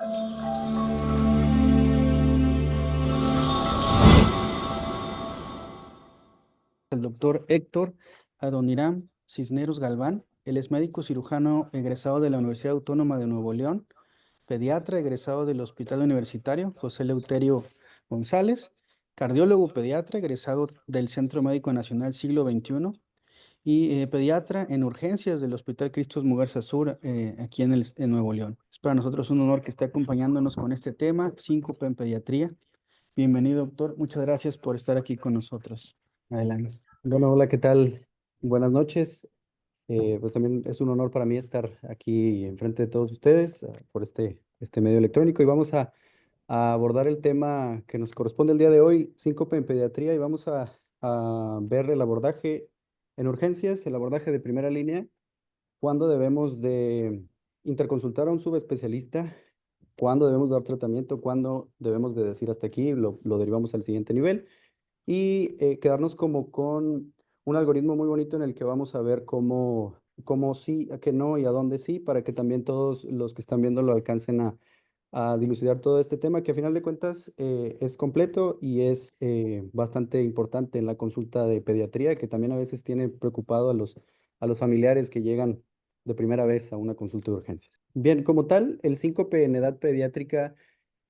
El doctor Héctor Adoniram Cisneros Galván. Él es médico cirujano egresado de la Universidad Autónoma de Nuevo León, pediatra egresado del Hospital Universitario José Eleuterio González, cardiólogo pediatra egresado del Centro Médico Nacional Siglo XXI y pediatra en urgencias del Hospital Cristos Mugarza Sur aquí en Nuevo León. Es para nosotros un honor que esté acompañándonos con este tema, síncope en pediatría. Bienvenido, doctor. Muchas gracias por estar aquí con nosotros. Adelante. Bueno, hola, ¿qué tal? Buenas noches. Pues también es un honor para mí estar aquí enfrente de todos ustedes por este medio electrónico y vamos a abordar el tema que nos corresponde el día de hoy, síncope en pediatría, y vamos a ver el abordaje en urgencias, el abordaje de primera línea, cuándo debemos de interconsultar a un subespecialista, cuándo debemos dar tratamiento, cuándo debemos de decir hasta aquí, lo derivamos al siguiente nivel y quedarnos como con un algoritmo muy bonito en el que vamos a ver cómo sí, a qué no y a dónde sí, para que también todos los que están viendo lo alcancen a dilucidar todo este tema, que a final de cuentas es completo y es bastante importante en la consulta de pediatría, que también a veces tiene preocupado a los familiares que llegan de primera vez a una consulta de urgencias. Bien, como tal, el síncope en edad pediátrica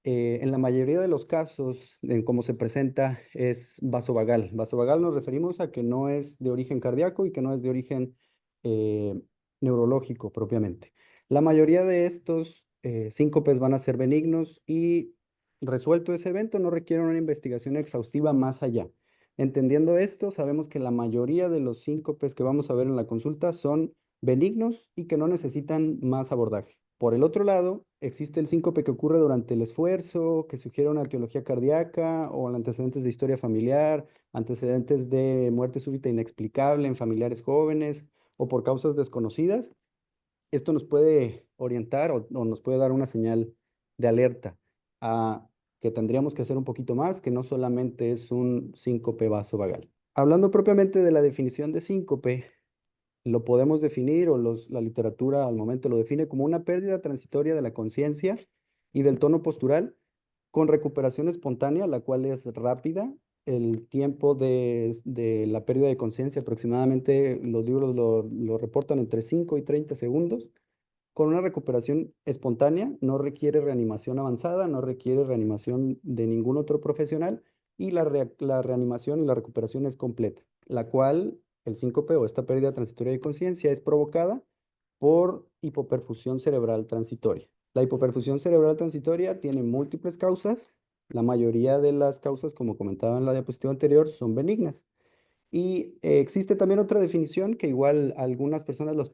en la mayoría de los casos, en cómo se presenta, es vasovagal. Vasovagal nos referimos a que no es de origen cardíaco y que no es de origen eh, neurológico propiamente. La mayoría de estos síncopes van a ser benignos y resuelto ese evento no requiere una investigación exhaustiva más allá. Entendiendo esto, sabemos que la mayoría de los síncopes que vamos a ver en la consulta son benignos y que no necesitan más abordaje. Por el otro lado, existe el síncope que ocurre durante el esfuerzo, que sugiere una etiología cardíaca o antecedentes de historia familiar, antecedentes de muerte súbita inexplicable en familiares jóvenes o por causas desconocidas. Esto nos puede orientar o nos puede dar una señal de alerta a que tendríamos que hacer un poquito más, que no solamente es un síncope vasovagal. Hablando propiamente de la definición de síncope, lo podemos definir, o la literatura al momento lo define como una pérdida transitoria de la conciencia y del tono postural con recuperación espontánea, la cual es rápida. El tiempo de la pérdida de conciencia aproximadamente, los libros lo reportan entre 5 y 30 segundos, con una recuperación espontánea, no requiere reanimación avanzada, no requiere reanimación de ningún otro profesional y la reanimación y la recuperación es completa, la cual el síncope o esta pérdida transitoria de conciencia es provocada por hipoperfusión cerebral transitoria. La hipoperfusión cerebral transitoria tiene múltiples causas. La mayoría de las causas, como comentaba en la diapositiva anterior, son benignas. Y existe también otra definición que igual algunas personas la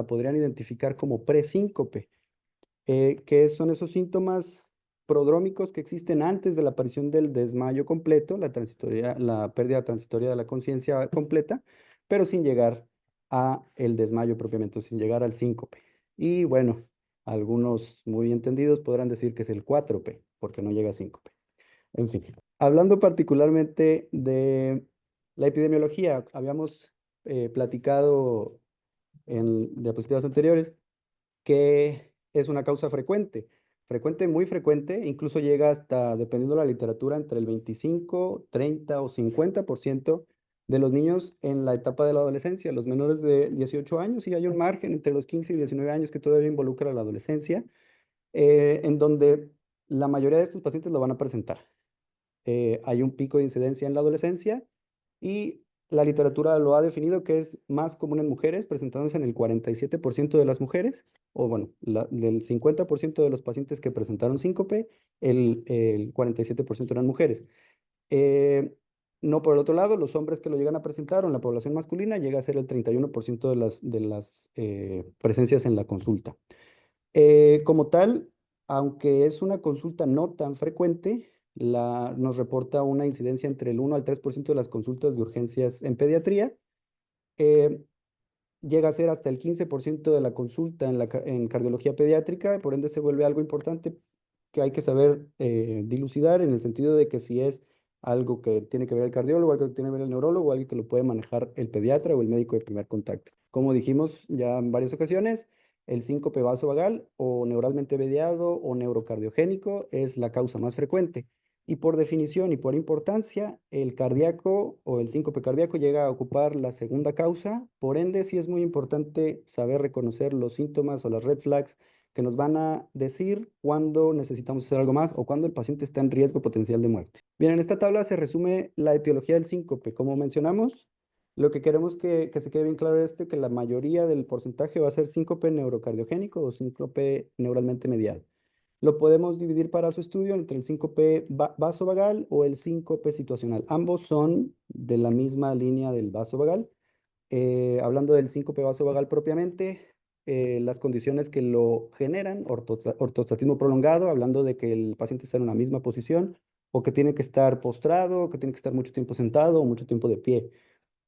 podrían identificar como presíncope, que son esos síntomas prodrómicos que existen antes de la aparición del desmayo completo, la pérdida transitoria de la conciencia completa, pero sin llegar a el desmayo propiamente, sin llegar al síncope. Y bueno, algunos muy entendidos podrán decir que es el 4P, porque no llega a síncope. En fin, hablando particularmente de la epidemiología, habíamos platicado en diapositivas anteriores que es una causa frecuente, muy frecuente, incluso llega hasta, dependiendo de la literatura, entre el 25, 30 o 50% de los niños en la etapa de la adolescencia, los menores de 18 años, y hay un margen entre los 15 y 19 años que todavía involucra a la adolescencia, en donde la mayoría de estos pacientes lo van a presentar. Hay un pico de incidencia en la adolescencia y la literatura lo ha definido que es más común en mujeres, presentándose en el 47% de las mujeres, o bueno, del 50% de los pacientes que presentaron síncope, el 47% eran mujeres. Eh, no por el otro lado, los hombres que lo llegan a presentar o en la población masculina llega a ser el 31% de las presencias en la consulta. Como tal, aunque es una consulta no tan frecuente, nos reporta una incidencia entre el 1 al 3% de las consultas de urgencias en pediatría. eh, Llega a ser hasta el 15% de la consulta en cardiología pediátrica, por ende se vuelve algo importante que hay que saber dilucidar en el sentido de que si es algo que tiene que ver el cardiólogo, algo que tiene que ver el neurólogo, algo que lo puede manejar el pediatra o el médico de primer contacto. Como dijimos ya en varias ocasiones, El síncope vasovagal o neuralmente mediado o neurocardiogénico es la causa más frecuente. Y por definición y por importancia, el cardíaco o el síncope cardíaco llega a ocupar la segunda causa. Por ende, sí es muy importante saber reconocer los síntomas o las red flags que nos van a decir cuándo necesitamos hacer algo más o cuándo el paciente está en riesgo potencial de muerte. Bien, en esta tabla se resume la etiología del síncope. Como mencionamos, lo que queremos que se quede bien claro es que la mayoría del porcentaje va a ser síncope neurocardiogénico o síncope neuralmente mediado. Lo podemos dividir para su estudio entre el síncope vasovagal o el síncope situacional. Ambos son de la misma línea del vasovagal. Hablando del síncope vasovagal propiamente, las condiciones que lo generan, ortostatismo prolongado, hablando de que el paciente está en una misma posición, o que tiene que estar postrado, o que tiene que estar mucho tiempo sentado o mucho tiempo de pie.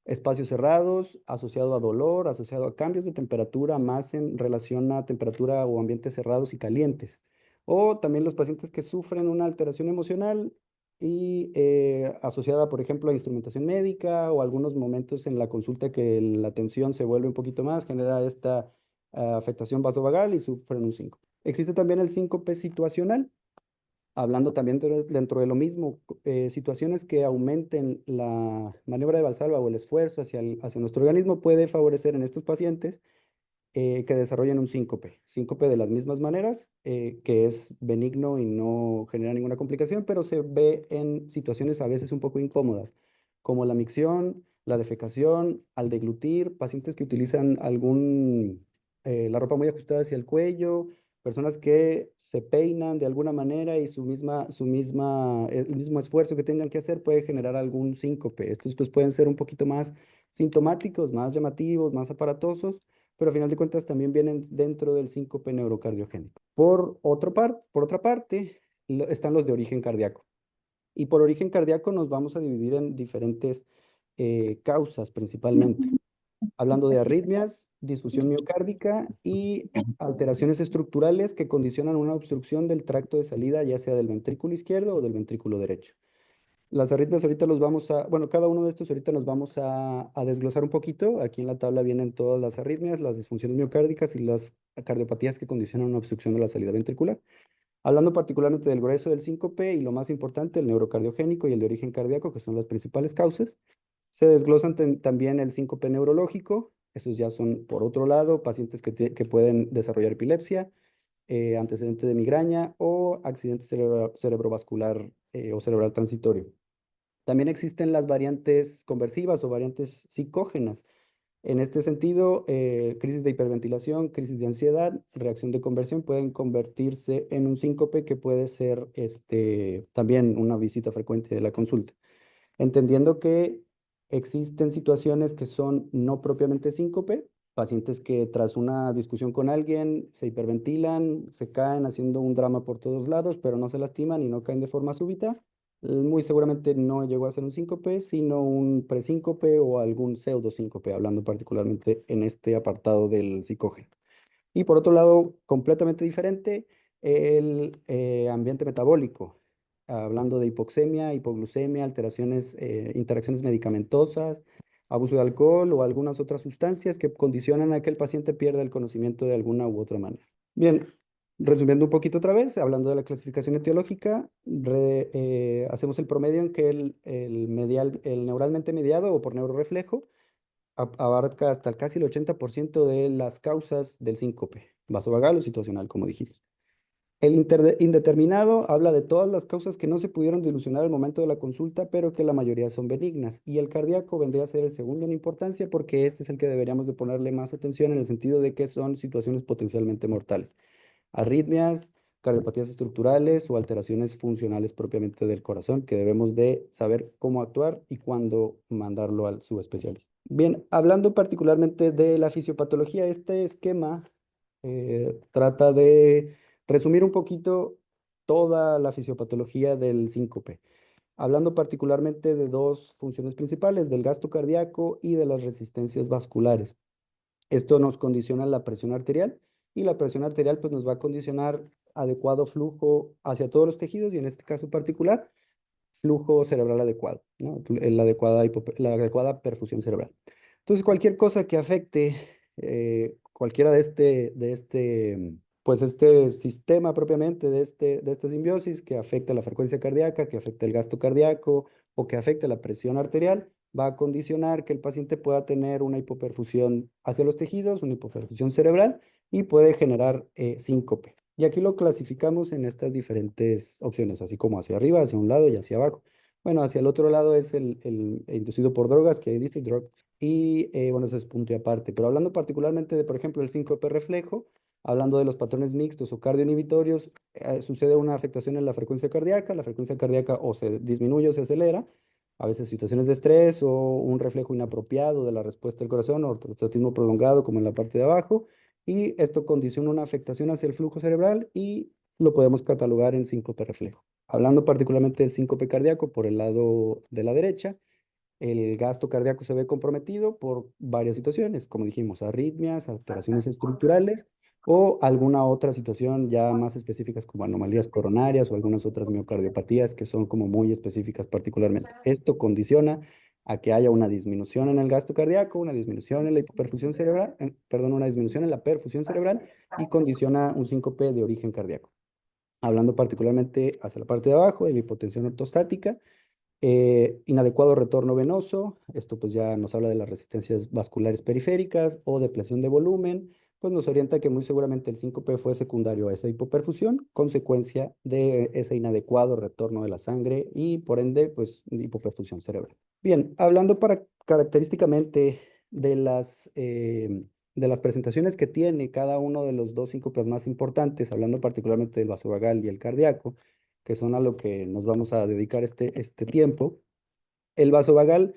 Espacios cerrados, asociado a dolor, asociado a cambios de temperatura, más en relación a temperatura o ambientes cerrados y calientes. O también los pacientes que sufren una alteración emocional y asociada, por ejemplo, a instrumentación médica o algunos momentos en la consulta que la tensión se vuelve un poquito más, genera esta afectación vasovagal y sufren un síncope. Existe también el síncope situacional, hablando también dentro de lo mismo, situaciones que aumenten la maniobra de Valsalva o el esfuerzo hacia nuestro organismo puede favorecer en estos pacientes que desarrollen un síncope. Síncope de las mismas maneras, que es benigno y no genera ninguna complicación, pero se ve en situaciones a veces un poco incómodas, como la micción, la defecación, al deglutir, pacientes que utilizan la ropa muy ajustada hacia el cuello, personas que se peinan de alguna manera y el mismo esfuerzo que tengan que hacer puede generar algún síncope. Estos pues pueden ser un poquito más sintomáticos, más llamativos, más aparatosos, pero a final de cuentas también vienen dentro del síncope neurocardiogénico. Por otra parte, están los de origen cardíaco. Y por origen cardíaco nos vamos a dividir en diferentes causas principalmente, hablando de arritmias, disfunción miocárdica y alteraciones estructurales que condicionan una obstrucción del tracto de salida, ya sea del ventrículo izquierdo o del ventrículo derecho. Las arritmias ahorita bueno, cada uno de estos ahorita nos vamos a desglosar un poquito. Aquí en la tabla vienen todas las arritmias, las disfunciones miocárdicas y las cardiopatías que condicionan una obstrucción de la salida ventricular. Hablando particularmente del grueso del síncope y lo más importante, el neurocardiogénico y el de origen cardíaco, que son las principales causas. Se desglosan también el síncope neurológico. Esos ya son, por otro lado, pacientes que pueden desarrollar epilepsia, antecedente de migraña o accidente cerebrovascular o cerebral transitorio. También existen las variantes conversivas o variantes psicógenas. En este sentido, crisis de hiperventilación, crisis de ansiedad, reacción de conversión pueden convertirse en un síncope que puede ser también una visita frecuente de la consulta. Entendiendo que existen situaciones que son no propiamente síncope, pacientes que tras una discusión con alguien se hiperventilan, se caen haciendo un drama por todos lados, pero no se lastiman y no caen de forma súbita. Muy seguramente no llegó a ser un síncope, sino un presíncope o algún pseudosíncope, hablando particularmente en este apartado del psicógeno. Y por otro lado, completamente diferente, el ambiente metabólico, hablando de hipoxemia, hipoglucemia, interacciones medicamentosas, abuso de alcohol o algunas otras sustancias que condicionan a que el paciente pierda el conocimiento de alguna u otra manera. Bien, resumiendo un poquito otra vez, hablando de la clasificación etiológica, hacemos el promedio en que el neuralmente mediado o por neuroreflejo abarca hasta casi el 80% de las causas del síncope, vasovagal o situacional, como dijimos. El indeterminado habla de todas las causas que no se pudieron dilucionar al momento de la consulta, pero que la mayoría son benignas. Y el cardíaco vendría a ser el segundo en importancia porque este es el que deberíamos de ponerle más atención en el sentido de que son situaciones potencialmente mortales. Arritmias, cardiopatías estructurales o alteraciones funcionales propiamente del corazón, que debemos de saber cómo actuar y cuándo mandarlo al subespecialista. Bien, hablando particularmente de la fisiopatología, este esquema trata de resumir un poquito toda la fisiopatología del síncope, hablando particularmente de dos funciones principales, del gasto cardíaco y de las resistencias vasculares. Esto nos condiciona la presión arterial y la presión arterial pues nos va a condicionar adecuado flujo hacia todos los tejidos y en este caso particular, flujo cerebral adecuado, ¿no? La adecuada perfusión cerebral. Entonces, cualquier cosa que afecte cualquiera pues este sistema propiamente de esta simbiosis que afecta la frecuencia cardíaca, que afecta el gasto cardíaco o que afecta la presión arterial, va a condicionar que el paciente pueda tener una hipoperfusión hacia los tejidos, una hipoperfusión cerebral y puede generar síncope. Y aquí lo clasificamos en estas diferentes opciones, así como hacia arriba, hacia un lado y hacia abajo. Bueno, hacia el otro lado es el inducido por drogas, que ahí dice drug, y bueno, eso es punto y aparte. Pero hablando particularmente de, por ejemplo, el síncope reflejo, hablando de los patrones mixtos o cardioinhibitorios, sucede una afectación en la frecuencia cardíaca o se disminuye o se acelera, a veces situaciones de estrés o un reflejo inapropiado de la respuesta del corazón o ortostatismo prolongado como en la parte de abajo, y esto condiciona una afectación hacia el flujo cerebral y lo podemos catalogar en síncope reflejo. Hablando particularmente del síncope cardíaco por el lado de la derecha, el gasto cardíaco se ve comprometido por varias situaciones, como dijimos, arritmias, alteraciones estructurales o alguna otra situación ya más específicas como anomalías coronarias o algunas otras miocardiopatías que son como muy específicas particularmente. Esto condiciona a que haya una disminución en el gasto cardíaco, una disminución en la hipoperfusión cerebral, perdón, una disminución en la perfusión cerebral y condiciona un síncope de origen cardíaco. Hablando particularmente hacia la parte de abajo, de la hipotensión ortostática, inadecuado retorno venoso, esto pues ya nos habla de las resistencias vasculares periféricas o depresión de volumen, pues nos orienta que muy seguramente el síncope fue secundario a esa hipoperfusión, consecuencia de ese inadecuado retorno de la sangre y por ende pues hipoperfusión cerebral. Bien, hablando característicamente de las presentaciones que tiene cada uno de los dos síncopes más importantes, hablando particularmente del vasovagal y el cardíaco, que son a lo que nos vamos a dedicar este tiempo. El vasovagal,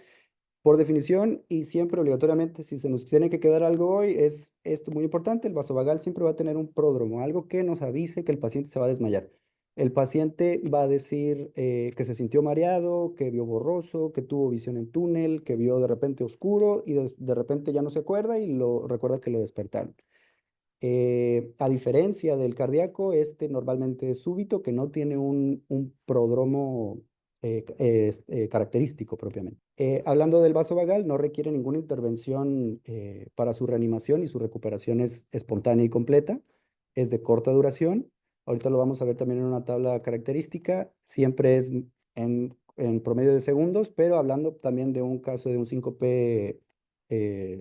por definición y siempre obligatoriamente, si se nos tiene que quedar algo hoy, es esto muy importante, el vasovagal siempre va a tener un pródromo, algo que nos avise que el paciente se va a desmayar. El paciente va a decir que se sintió mareado, que vio borroso, que tuvo visión en túnel, que vio de repente oscuro y de repente ya no se acuerda y lo recuerda que lo despertaron. A diferencia del cardíaco, este normalmente es súbito, que no tiene un prodromo característico propiamente. Hablando del vaso vagal, no requiere ninguna intervención para su reanimación y su recuperación es espontánea y completa. Es de corta duración. Ahorita lo vamos a ver también en una tabla característica. Siempre es en promedio de segundos, pero hablando también de un caso de un síncope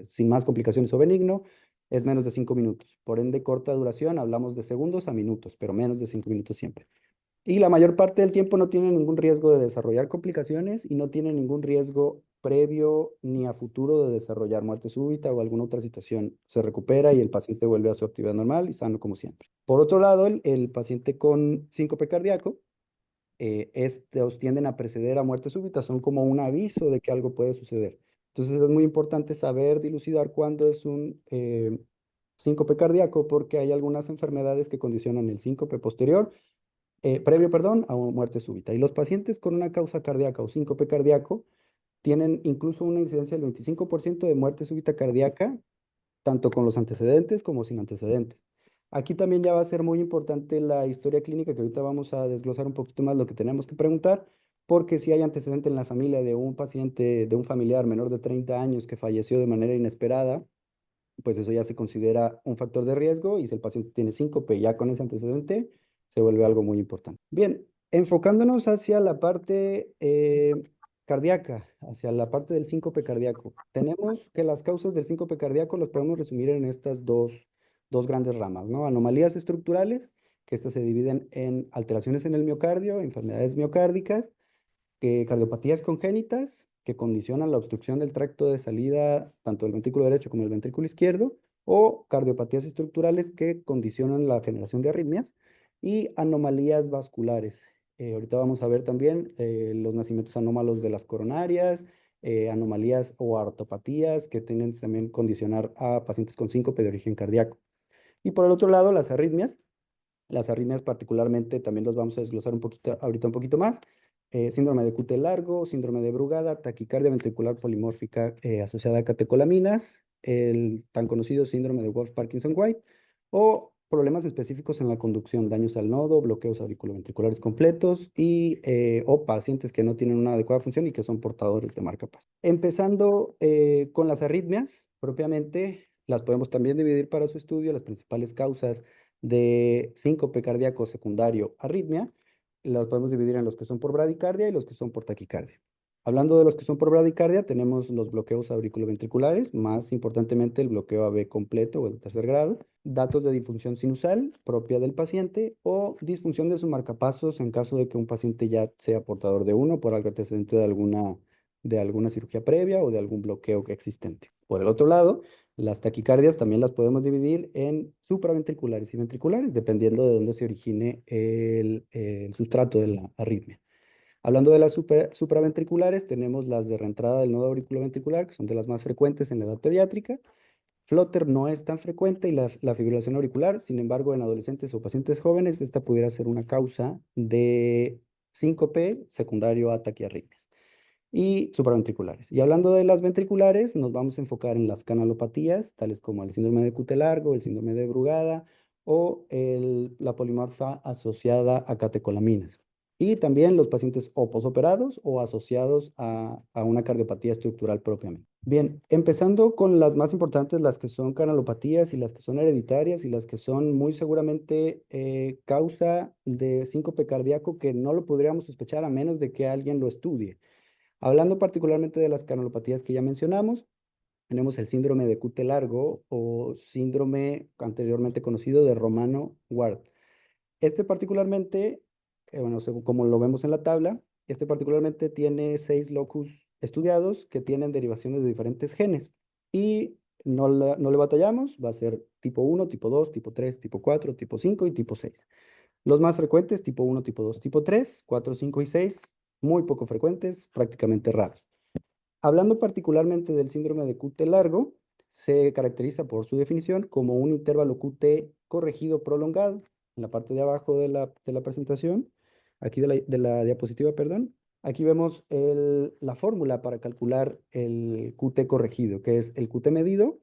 sin más complicaciones o benigno, es menos de 5 minutos. Por ende, corta duración, hablamos de segundos a minutos, pero menos de 5 minutos siempre. Y la mayor parte del tiempo no tiene ningún riesgo de desarrollar complicaciones y no tiene ningún riesgo previo ni a futuro de desarrollar muerte súbita o alguna otra situación. Se recupera y el paciente vuelve a su actividad normal y sano como siempre. Por otro lado, el paciente con síncope cardíaco, estos tienden a preceder a muerte súbita, son como un aviso de que algo puede suceder. Entonces es muy importante saber dilucidar cuándo es un síncope cardíaco porque hay algunas enfermedades que condicionan el síncope posterior, previo, perdón, a una muerte súbita. Y los pacientes con una causa cardíaca o síncope cardíaco tienen incluso una incidencia del 25% de muerte súbita cardíaca, tanto con los antecedentes como sin antecedentes. Aquí también ya va a ser muy importante la historia clínica, que ahorita vamos a desglosar un poquito más lo que tenemos que preguntar, porque si hay antecedente en la familia de un paciente, de un familiar menor de 30 años que falleció de manera inesperada, pues eso ya se considera un factor de riesgo y si el paciente tiene síncope ya con ese antecedente, se vuelve algo muy importante. Bien, enfocándonos hacia la parte cardíaca, hacia la parte del síncope cardíaco, tenemos que las causas del síncope cardíaco las podemos resumir en estas dos grandes ramas, ¿no? Anomalías estructurales, que estas se dividen en alteraciones en el miocardio, enfermedades miocárdicas, cardiopatías congénitas que condicionan la obstrucción del tracto de salida tanto del ventrículo derecho como del ventrículo izquierdo, o cardiopatías estructurales que condicionan la generación de arritmias y anomalías vasculares. Ahorita vamos a ver también los nacimientos anómalos de las coronarias, anomalías o artopatías que tienen también condicionar a pacientes con síncope de origen cardíaco. Y por el otro lado, las arritmias particularmente también los vamos a desglosar un poquito, ahorita un poquito más. Síndrome de QT largo, síndrome de Brugada, taquicardia ventricular polimórfica asociada a catecolaminas, el tan conocido síndrome de Wolff-Parkinson-White o problemas específicos en la conducción, daños al nodo, bloqueos auriculoventriculares completos y o pacientes que no tienen una adecuada función y que son portadores de marcapasos. Empezando con las arritmias, propiamente Las podemos también dividir para su estudio, las principales causas de síncope cardíaco secundario arritmia. Las podemos dividir en los que son por bradicardia y los que son por taquicardia. Hablando de los que son por bradicardia, tenemos los bloqueos auriculoventriculares, más importantemente el bloqueo AB completo o el tercer grado, datos de disfunción sinusal propia del paciente o disfunción de su marcapasos en caso de que un paciente ya sea portador de uno por algo antecedente de alguna cirugía previa o de algún bloqueo existente. Por el otro lado, las taquicardias también las podemos dividir en supraventriculares y ventriculares, dependiendo de dónde se origine el sustrato de la arritmia. Hablando de las supraventriculares, tenemos las de reentrada del nodo auriculoventricular, que son de las más frecuentes en la edad pediátrica. Flutter no es tan frecuente y la fibrilación auricular, sin embargo, en adolescentes o pacientes jóvenes, esta pudiera ser una causa de síncope secundario a taquiarritmias y supraventriculares. Y hablando de las ventriculares, nos vamos a enfocar en las canalopatías, tales como el síndrome de Cute largo, el síndrome de Brugada o la polimorfa asociada a catecolaminas. Y también los pacientes o posoperados o asociados a una cardiopatía estructural propiamente. Bien, empezando con las más importantes, las que son canalopatías y las que son hereditarias y las que son muy seguramente causa de síncope cardíaco que no lo podríamos sospechar a menos de que alguien lo estudie. Hablando particularmente de las canalopatías que ya mencionamos, tenemos el síndrome de Cute largo o síndrome anteriormente conocido de Romano-Ward. Este particularmente, bueno, según como lo vemos en la tabla, este particularmente tiene 6 locus estudiados que tienen derivaciones de diferentes genes. Y no le batallamos, va a ser tipo 1, tipo 2, tipo 3, tipo 4, tipo 5 y tipo 6. Los más frecuentes, tipo 1, tipo 2, tipo 3, 4, 5 y 6, muy poco frecuentes, prácticamente raros. Hablando particularmente del síndrome de QT largo, se caracteriza por su definición como un intervalo QT corregido prolongado. En la parte de abajo de la presentación, aquí de la diapositiva, perdón, aquí vemos la fórmula para calcular el QT corregido, que es el QT medido,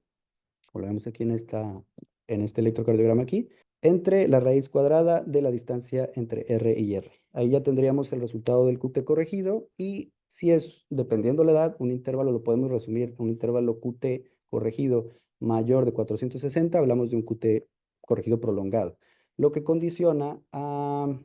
como lo vemos aquí en este electrocardiograma aquí, entre la raíz cuadrada de la distancia entre R y R. Ahí ya tendríamos el resultado del QT corregido y si es, dependiendo la edad, un intervalo lo podemos resumir en un intervalo QT corregido mayor de 460, hablamos de un QT corregido prolongado, lo que condiciona a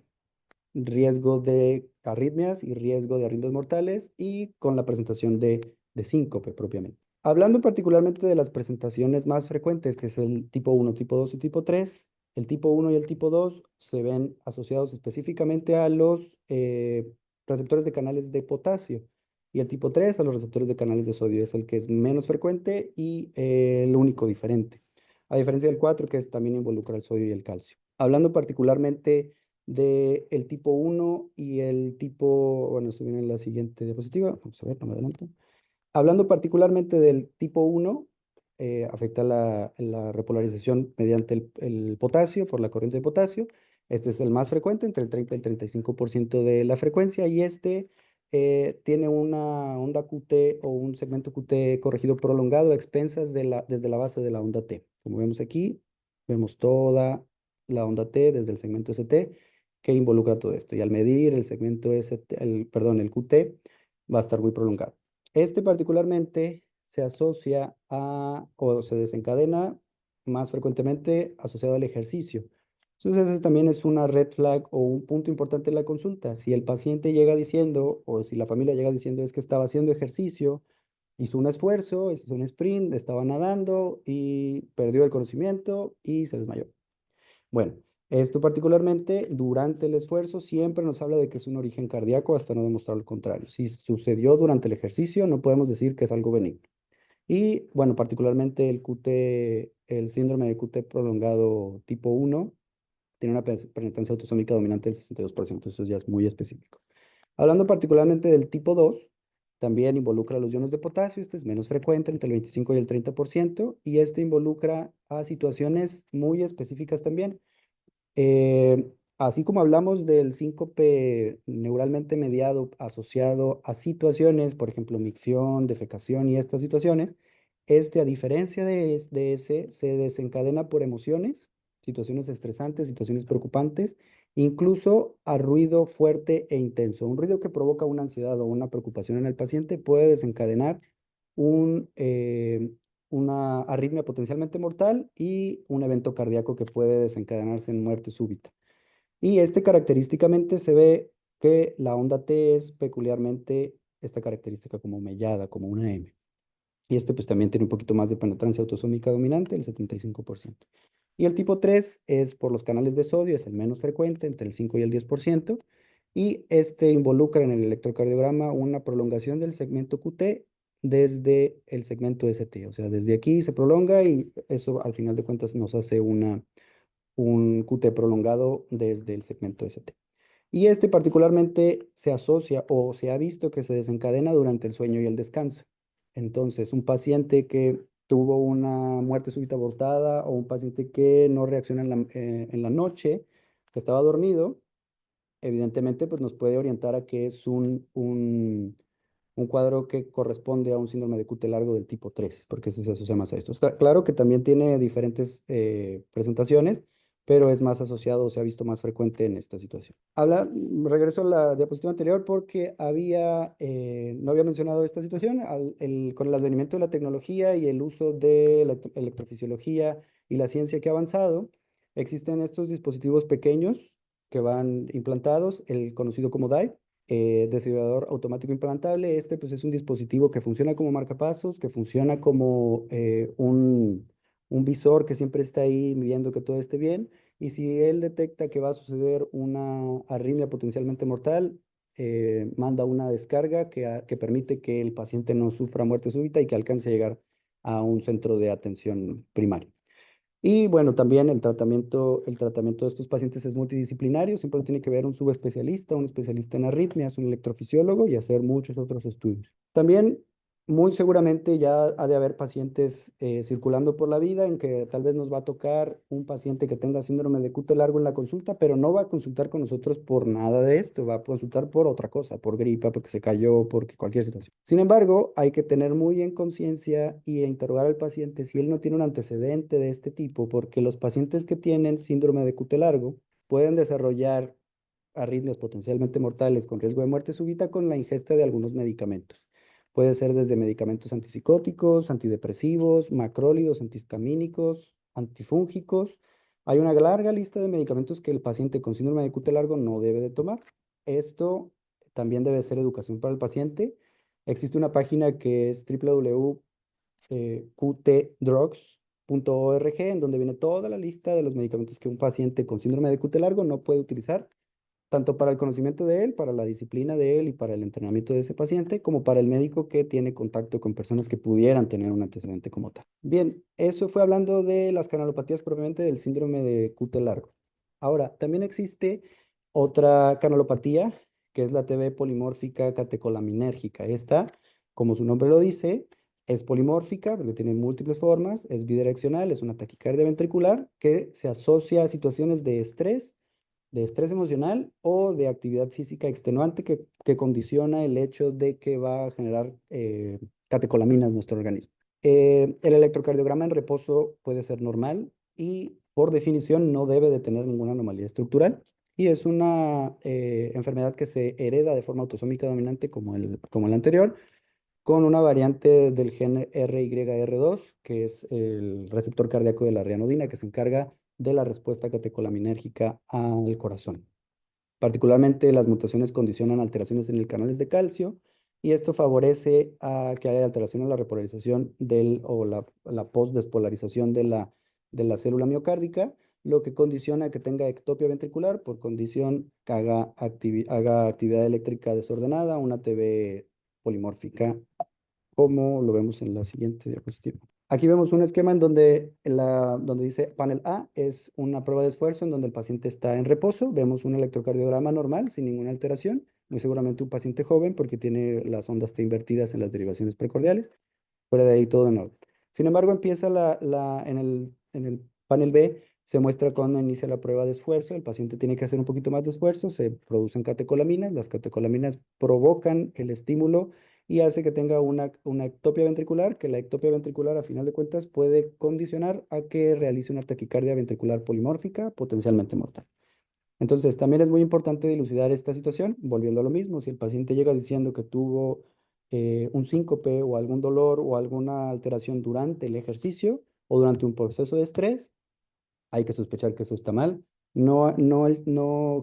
riesgo de arritmias y riesgo de arritmias mortales y con la presentación de síncope propiamente. Hablando particularmente de las presentaciones más frecuentes, que es el tipo 1, tipo 2 y tipo 3, el tipo 1 y el tipo 2 se ven asociados específicamente a los receptores de canales de potasio y el tipo 3 a los receptores de canales de sodio. Es el que es menos frecuente y el único diferente, a diferencia del 4 que también involucra el sodio y el calcio. Hablando particularmente del tipo 1 y el tipo, bueno, esto viene en la siguiente diapositiva, vamos a ver, no me adelanto. Hablando particularmente del tipo 1, afecta la repolarización mediante el potasio, por la corriente de potasio. Este es el más frecuente, entre el 30 y el 35% de la frecuencia, y este tiene una onda QT o un segmento QT corregido prolongado a expensas desde la base de la onda T. Como vemos aquí, vemos toda la onda T desde el segmento ST que involucra todo esto. Y al medir el segmento ST, perdón, el QT, va a estar muy prolongado. Este particularmente se asocia o se desencadena más frecuentemente asociado al ejercicio. Entonces, ese también es una red flag o un punto importante en la consulta. Si el paciente llega diciendo, o si la familia llega diciendo es que estaba haciendo ejercicio, hizo un esfuerzo, hizo un sprint, estaba nadando y perdió el conocimiento y se desmayó. Bueno, esto particularmente durante el esfuerzo siempre nos habla de que es un origen cardíaco hasta no demostrar lo contrario. Si sucedió durante el ejercicio, no podemos decir que es algo benigno. Y bueno, particularmente el síndrome de QT prolongado tipo 1 tiene una penetrancia autosómica dominante del 62%, eso ya es muy específico. Hablando particularmente del tipo 2, también involucra los iones de potasio, este es menos frecuente, entre el 25 y el 30%, y este involucra a situaciones muy específicas también. Así como hablamos del síncope neuralmente mediado asociado a situaciones, por ejemplo, micción, defecación y estas situaciones, a diferencia de ese, se desencadena por emociones, situaciones estresantes, situaciones preocupantes, incluso a ruido fuerte e intenso. Un ruido que provoca una ansiedad o una preocupación en el paciente puede desencadenar un, eh, una arritmia potencialmente mortal y un evento cardíaco que puede desencadenarse en muerte súbita. Y característicamente se ve que la onda T es peculiarmente esta característica como mellada, como una M. Y pues también tiene un poquito más de penetrancia autosómica dominante, el 75%. Y el tipo 3 es por los canales de sodio, es el menos frecuente, entre el 5 y el 10%. Y este involucra en el electrocardiograma una prolongación del segmento QT desde el segmento ST. O sea, desde aquí se prolonga y eso al final de cuentas nos hace un QT prolongado desde el segmento ST. Y particularmente se asocia o se ha visto que se desencadena durante el sueño y el descanso. Entonces, un paciente que tuvo una muerte súbita abortada o un paciente que no reacciona en la noche, que estaba dormido, evidentemente pues nos puede orientar a que es un cuadro que corresponde a un síndrome de QT largo del tipo 3, porque ese se asocia más a esto. Está claro que también tiene diferentes presentaciones, pero es más asociado o se ha visto más frecuente en esta situación. Regreso a la diapositiva anterior porque no había mencionado esta situación. Con el advenimiento de la tecnología y el uso de la electrofisiología y la ciencia que ha avanzado, existen estos dispositivos pequeños que van implantados, el conocido como DAI, desfibrilador automático implantable. Pues es un dispositivo que funciona como marcapasos, que funciona como un visor que siempre está ahí viendo que todo esté bien. Y si él detecta que va a suceder una arritmia potencialmente mortal, manda una descarga que permite que el paciente no sufra muerte súbita y que alcance a llegar a un centro de atención primaria. Y bueno, también el tratamiento de estos pacientes es multidisciplinario, siempre tiene que ver un subespecialista, un especialista en arritmias, un electrofisiólogo y hacer muchos otros estudios. También, muy seguramente ya ha de haber pacientes circulando por la vida en que tal vez nos va a tocar un paciente que tenga síndrome de QT largo en la consulta, pero no va a consultar con nosotros por nada de esto, va a consultar por otra cosa, por gripa, porque se cayó, porque cualquier situación. Sin embargo, hay que tener muy en conciencia y interrogar al paciente si él no tiene un antecedente de este tipo, porque los pacientes que tienen síndrome de QT largo pueden desarrollar arritmias potencialmente mortales con riesgo de muerte súbita con la ingesta de algunos medicamentos. Puede ser desde medicamentos antipsicóticos, antidepresivos, macrólidos, antihistamínicos, antifúngicos. Hay una larga lista de medicamentos que el paciente con síndrome de QT largo no debe de tomar. Esto también debe ser educación para el paciente. Existe una página que es www.qtdrugs.org en donde viene toda la lista de los medicamentos que un paciente con síndrome de QT largo no puede utilizar tanto para el conocimiento de él, para la disciplina de él y para el entrenamiento de ese paciente, como para el médico que tiene contacto con personas que pudieran tener un antecedente como tal. Bien, eso fue hablando de las canalopatías propiamente del síndrome de QT largo. Ahora, también existe otra canalopatía, que es la TB polimórfica catecolaminérgica. Esta, como su nombre lo dice, es polimórfica porque tiene múltiples formas, es bidireccional, es una taquicardia ventricular que se asocia a situaciones de estrés emocional o de actividad física extenuante que condiciona el hecho de que va a generar catecolaminas en nuestro organismo. El electrocardiograma en reposo puede ser normal y por definición no debe de tener ninguna anomalía estructural y es una enfermedad que se hereda de forma autosómica dominante como el anterior, con una variante del gen RYR2, que es el receptor cardíaco de la rianodina, que se encarga de la respuesta catecolaminérgica al corazón. Particularmente las mutaciones condicionan alteraciones en el canales de calcio y esto favorece a que haya alteración en la repolarización o la postdespolarización de la célula miocárdica, lo que condiciona que tenga ectopia ventricular, por condición que haga actividad eléctrica desordenada, una TB polimórfica, como lo vemos en la siguiente diapositiva. Aquí vemos un esquema en donde dice panel A es una prueba de esfuerzo en donde el paciente está en reposo. Vemos un electrocardiograma normal sin ninguna alteración. Muy seguramente un paciente joven porque tiene las ondas T invertidas en las derivaciones precordiales. Fuera de ahí todo en orden. Sin embargo, empieza en el panel B, se muestra cuando inicia la prueba de esfuerzo. El paciente tiene que hacer un poquito más de esfuerzo, se producen catecolaminas. Las catecolaminas provocan el estímulo y hace que tenga una ectopia ventricular, que la ectopia ventricular, a final de cuentas, puede condicionar a que realice una taquicardia ventricular polimórfica, potencialmente mortal. Entonces, también es muy importante dilucidar esta situación, volviendo a lo mismo, si el paciente llega diciendo que tuvo un síncope o algún dolor o alguna alteración durante el ejercicio o durante un proceso de estrés, hay que sospechar que eso está mal. No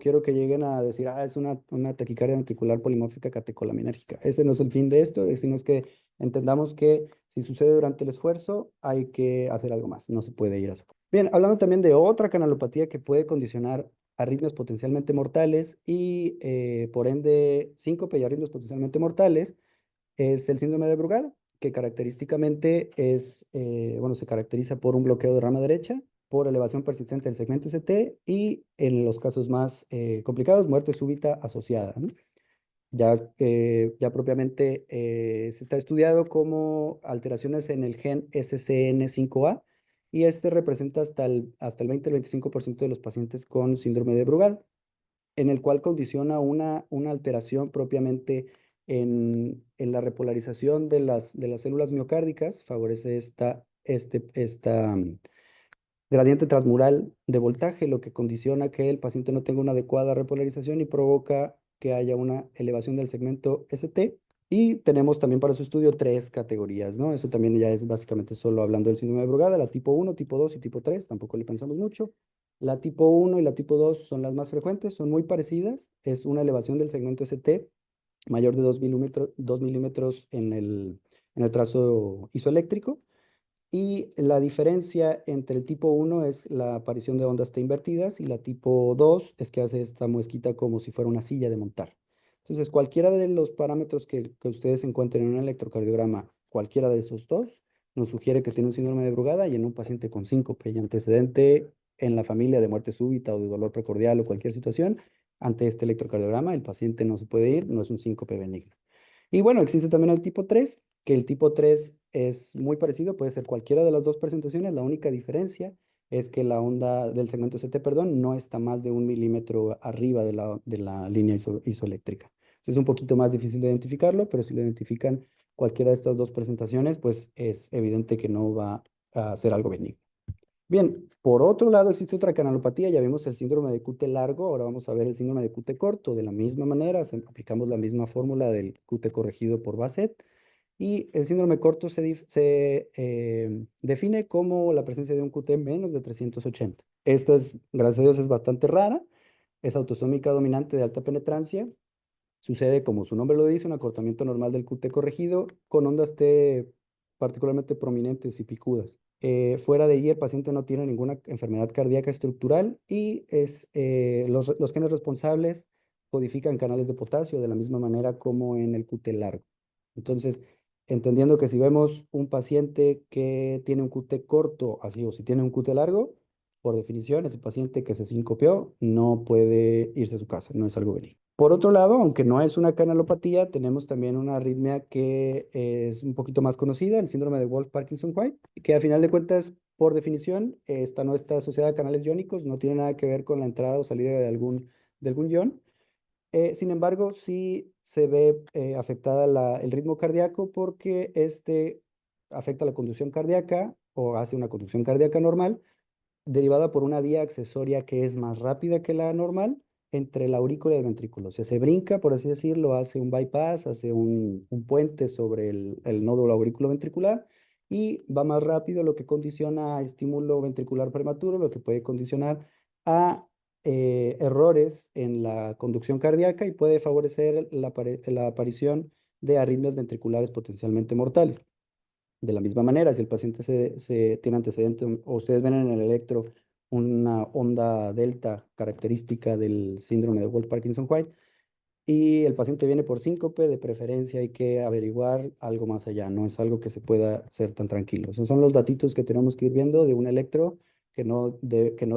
quiero que lleguen a decir, es una taquicardia ventricular polimórfica catecolaminérgica. Ese no es el fin de esto, sino es que entendamos que si sucede durante el esfuerzo, hay que hacer algo más, no se puede ir a eso. Bien, hablando también de otra canalopatía que puede condicionar arritmias potencialmente mortales y por ende síncope y arritmias potencialmente mortales, es el síndrome de Brugada, que característicamente bueno, se caracteriza por un bloqueo de rama derecha, por elevación persistente del segmento ST y en los casos más complicados, muerte súbita asociada, ¿no? Ya propiamente se está estudiado como alteraciones en el gen SCN5A y este representa hasta el 20 al 25% de los pacientes con síndrome de Brugada, en el cual condiciona una alteración propiamente en la repolarización de las células miocárdicas, favorece esta gradiente transmural de voltaje, lo que condiciona que el paciente no tenga una adecuada repolarización y provoca que haya una elevación del segmento ST. Y tenemos también para su estudio tres categorías, ¿no? Eso también ya es básicamente solo hablando del síndrome de Brugada, la tipo 1, tipo 2 y tipo 3, tampoco le pensamos mucho. La tipo 1 y la tipo 2 son las más frecuentes, son muy parecidas, es una elevación del segmento ST mayor de 2 milímetros en el trazo isoeléctrico, y la diferencia entre el tipo 1 es la aparición de ondas T invertidas y la tipo 2 es que hace esta muesquita como si fuera una silla de montar. Entonces, cualquiera de los parámetros que ustedes encuentren en un electrocardiograma, cualquiera de esos dos, nos sugiere que tiene un síndrome de Brugada y en un paciente con síncope y antecedente en la familia de muerte súbita o de dolor precordial o cualquier situación, ante este electrocardiograma el paciente no se puede ir, no es un síncope benigno. Y bueno, existe también el tipo 3, que el tipo 3 es muy parecido, puede ser cualquiera de las dos presentaciones. La única diferencia es que la onda del segmento CT, perdón, no está más de 1 milímetro arriba de la línea isoeléctrica. Es un poquito más difícil de identificarlo, pero si lo identifican cualquiera de estas dos presentaciones, pues es evidente que no va a ser algo benigno. Bien, por otro lado existe otra canalopatía, ya vimos el síndrome de QT largo, ahora vamos a ver el síndrome de QT corto. De la misma manera, aplicamos la misma fórmula del QT corregido por Bassett, y el síndrome corto se define como la presencia de un QT menos de 380. Esta es, gracias a Dios, es bastante rara, es autosómica dominante de alta penetrancia. Sucede, como su nombre lo dice, un acortamiento normal del QT corregido con ondas T particularmente prominentes y picudas. Fuera de allí, el paciente no tiene ninguna enfermedad cardíaca estructural y los genes responsables codifican canales de potasio de la misma manera como en el QT largo. Entonces, entendiendo que si vemos un paciente que tiene un QT corto, así, o si tiene un QT largo, por definición, ese paciente que se sincopió no puede irse a su casa, no es algo benigno. Por otro lado, aunque no es una canalopatía, tenemos también una arritmia que es un poquito más conocida, el síndrome de Wolff-Parkinson-White, que a final de cuentas, por definición, esta no está asociada a canales iónicos, no tiene nada que ver con la entrada o salida de algún ion. Sin embargo, sí se ve afectada el ritmo cardíaco porque este afecta la conducción cardíaca o hace una conducción cardíaca normal derivada por una vía accesoria que es más rápida que la normal entre la aurícula y el ventrículo. O sea, se brinca, por así decirlo, hace un bypass, hace un puente sobre el nódulo auriculoventricular y va más rápido, lo que condiciona a estímulo ventricular prematuro, lo que puede condicionar a errores en la conducción cardíaca y puede favorecer la aparición de arritmias ventriculares potencialmente mortales. De la misma manera, si el paciente tiene antecedente o ustedes ven en el electro una onda delta característica del síndrome de Wolff-Parkinson-White y el paciente viene por síncope, de preferencia hay que averiguar algo más allá, no es algo que se pueda ser tan tranquilo. Esos son los datitos que tenemos que ir viendo de un electro que no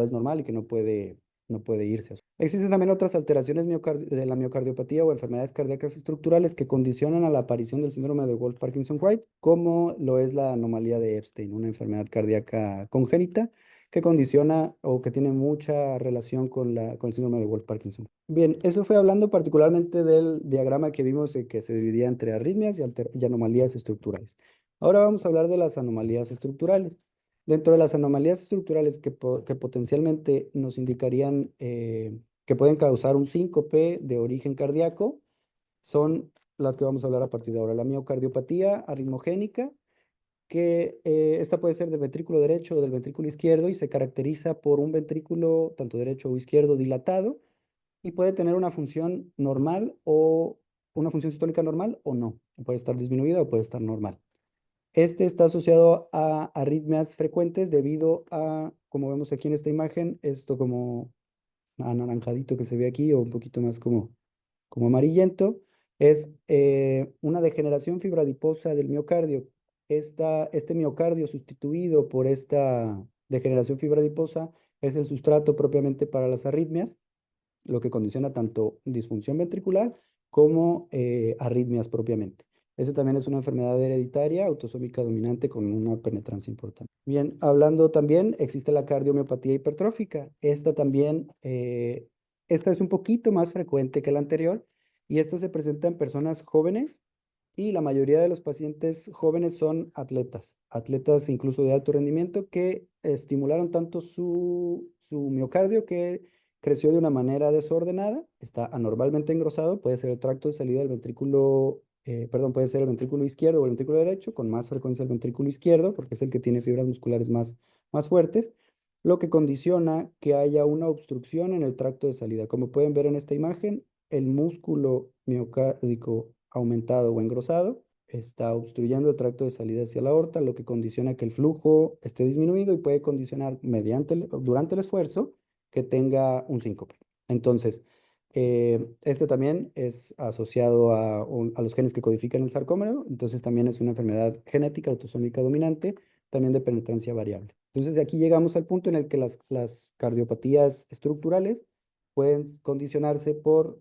es normal y que no puede irse. Existen también otras alteraciones de la miocardiopatía o enfermedades cardíacas estructurales que condicionan a la aparición del síndrome de Wolff-Parkinson-White, como lo es la anomalía de Epstein, una enfermedad cardíaca congénita que condiciona o que tiene mucha relación con el síndrome de Wolff-Parkinson. Bien, eso fue hablando particularmente del diagrama que vimos que se dividía entre arritmias y anomalías estructurales. Ahora vamos a hablar de las anomalías estructurales. Dentro de las anomalías estructurales que potencialmente nos indicarían que pueden causar un síncope de origen cardíaco, son las que vamos a hablar a partir de ahora. La miocardiopatía arritmogénica, que esta puede ser del ventrículo derecho o del ventrículo izquierdo y se caracteriza por un ventrículo, tanto derecho o izquierdo, dilatado y puede tener una función normal o una función sistólica normal o no. Puede estar disminuida o puede estar normal. Este está asociado a arritmias frecuentes debido a, como vemos aquí en esta imagen, esto como anaranjadito que se ve aquí o un poquito más como amarillento, es una degeneración fibradiposa del miocardio. Este miocardio sustituido por esta degeneración fibradiposa es el sustrato propiamente para las arritmias, lo que condiciona tanto disfunción ventricular como arritmias propiamente. Esa también es una enfermedad hereditaria autosómica dominante con una penetrancia importante. Bien, hablando también, existe la cardiomiopatía hipertrófica. Esta también, esta es un poquito más frecuente que la anterior y esta se presenta en personas jóvenes y la mayoría de los pacientes jóvenes son atletas, atletas incluso de alto rendimiento que estimularon tanto su miocardio que creció de una manera desordenada, está anormalmente engrosado, puede ser el tracto de salida del ventrículo, perdón, puede ser el ventrículo izquierdo o el ventrículo derecho, con más frecuencia el ventrículo izquierdo, porque es el que tiene fibras musculares más fuertes, lo que condiciona que haya una obstrucción en el tracto de salida. Como pueden ver en esta imagen, el músculo miocárdico aumentado o engrosado está obstruyendo el tracto de salida hacia la aorta, lo que condiciona que el flujo esté disminuido y puede condicionar durante el esfuerzo que tenga un síncope. Entonces, este también es asociado a los genes que codifican el sarcómero, entonces también es una enfermedad genética autosómica dominante, también de penetrancia variable. Entonces, de aquí llegamos al punto en el que las cardiopatías estructurales pueden condicionarse por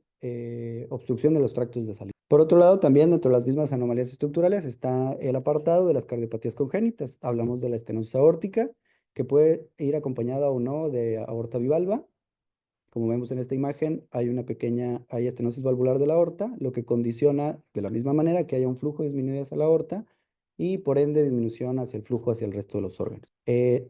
obstrucción de los tractos de salida. Por otro lado, también dentro de las mismas anomalías estructurales está el apartado de las cardiopatías congénitas. Hablamos de la estenosis aórtica, que puede ir acompañada o no de aorta bivalva. Como vemos en esta imagen, hay estenosis valvular de la aorta, lo que condiciona de la misma manera que haya un flujo disminuido hacia la aorta y por ende disminución hacia el flujo hacia el resto de los órganos.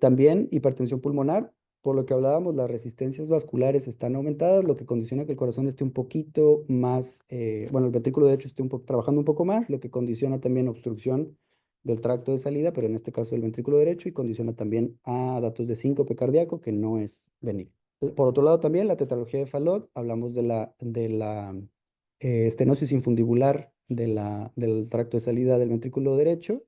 También hipertensión pulmonar, por lo que hablábamos, las resistencias vasculares están aumentadas, lo que condiciona que el corazón esté un poquito más, bueno, el ventrículo derecho esté trabajando un poco más, lo que condiciona también obstrucción del tracto de salida, pero en este caso el ventrículo derecho, y condiciona también a datos de síncope cardíaco, que no es benigno. Por otro lado, también la tetralogía de Fallot, hablamos de la estenosis infundibular del tracto de salida del ventrículo derecho,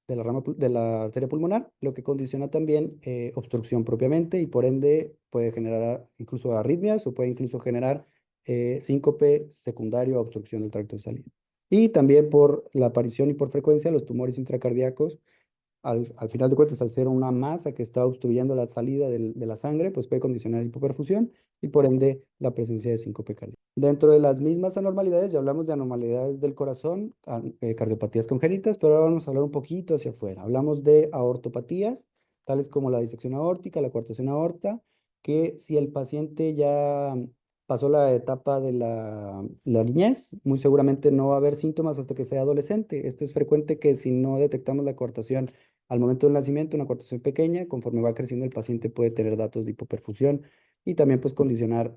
de la arteria pulmonar, lo que condiciona también obstrucción propiamente y por ende puede generar incluso arritmias o puede incluso generar síncope secundario a obstrucción del tracto de salida. Y también por la aparición y por frecuencia los tumores intracardíacos al final de cuentas, al ser una masa que está obstruyendo la salida de la sangre, pues puede condicionar hipoperfusión y por ende la presencia de síncope cardíaco. Dentro de las mismas anormalidades, ya hablamos de anormalidades del corazón, cardiopatías congénitas, pero ahora vamos a hablar un poquito hacia afuera. Hablamos de aortopatías, tales como la disección aórtica, la coartación aorta, que si el paciente ya pasó la etapa de la niñez, muy seguramente no va a haber síntomas hasta que sea adolescente. Esto es frecuente que si no detectamos la coartación al momento del nacimiento, una coartación pequeña, conforme va creciendo el paciente puede tener datos de hipoperfusión y también pues condicionar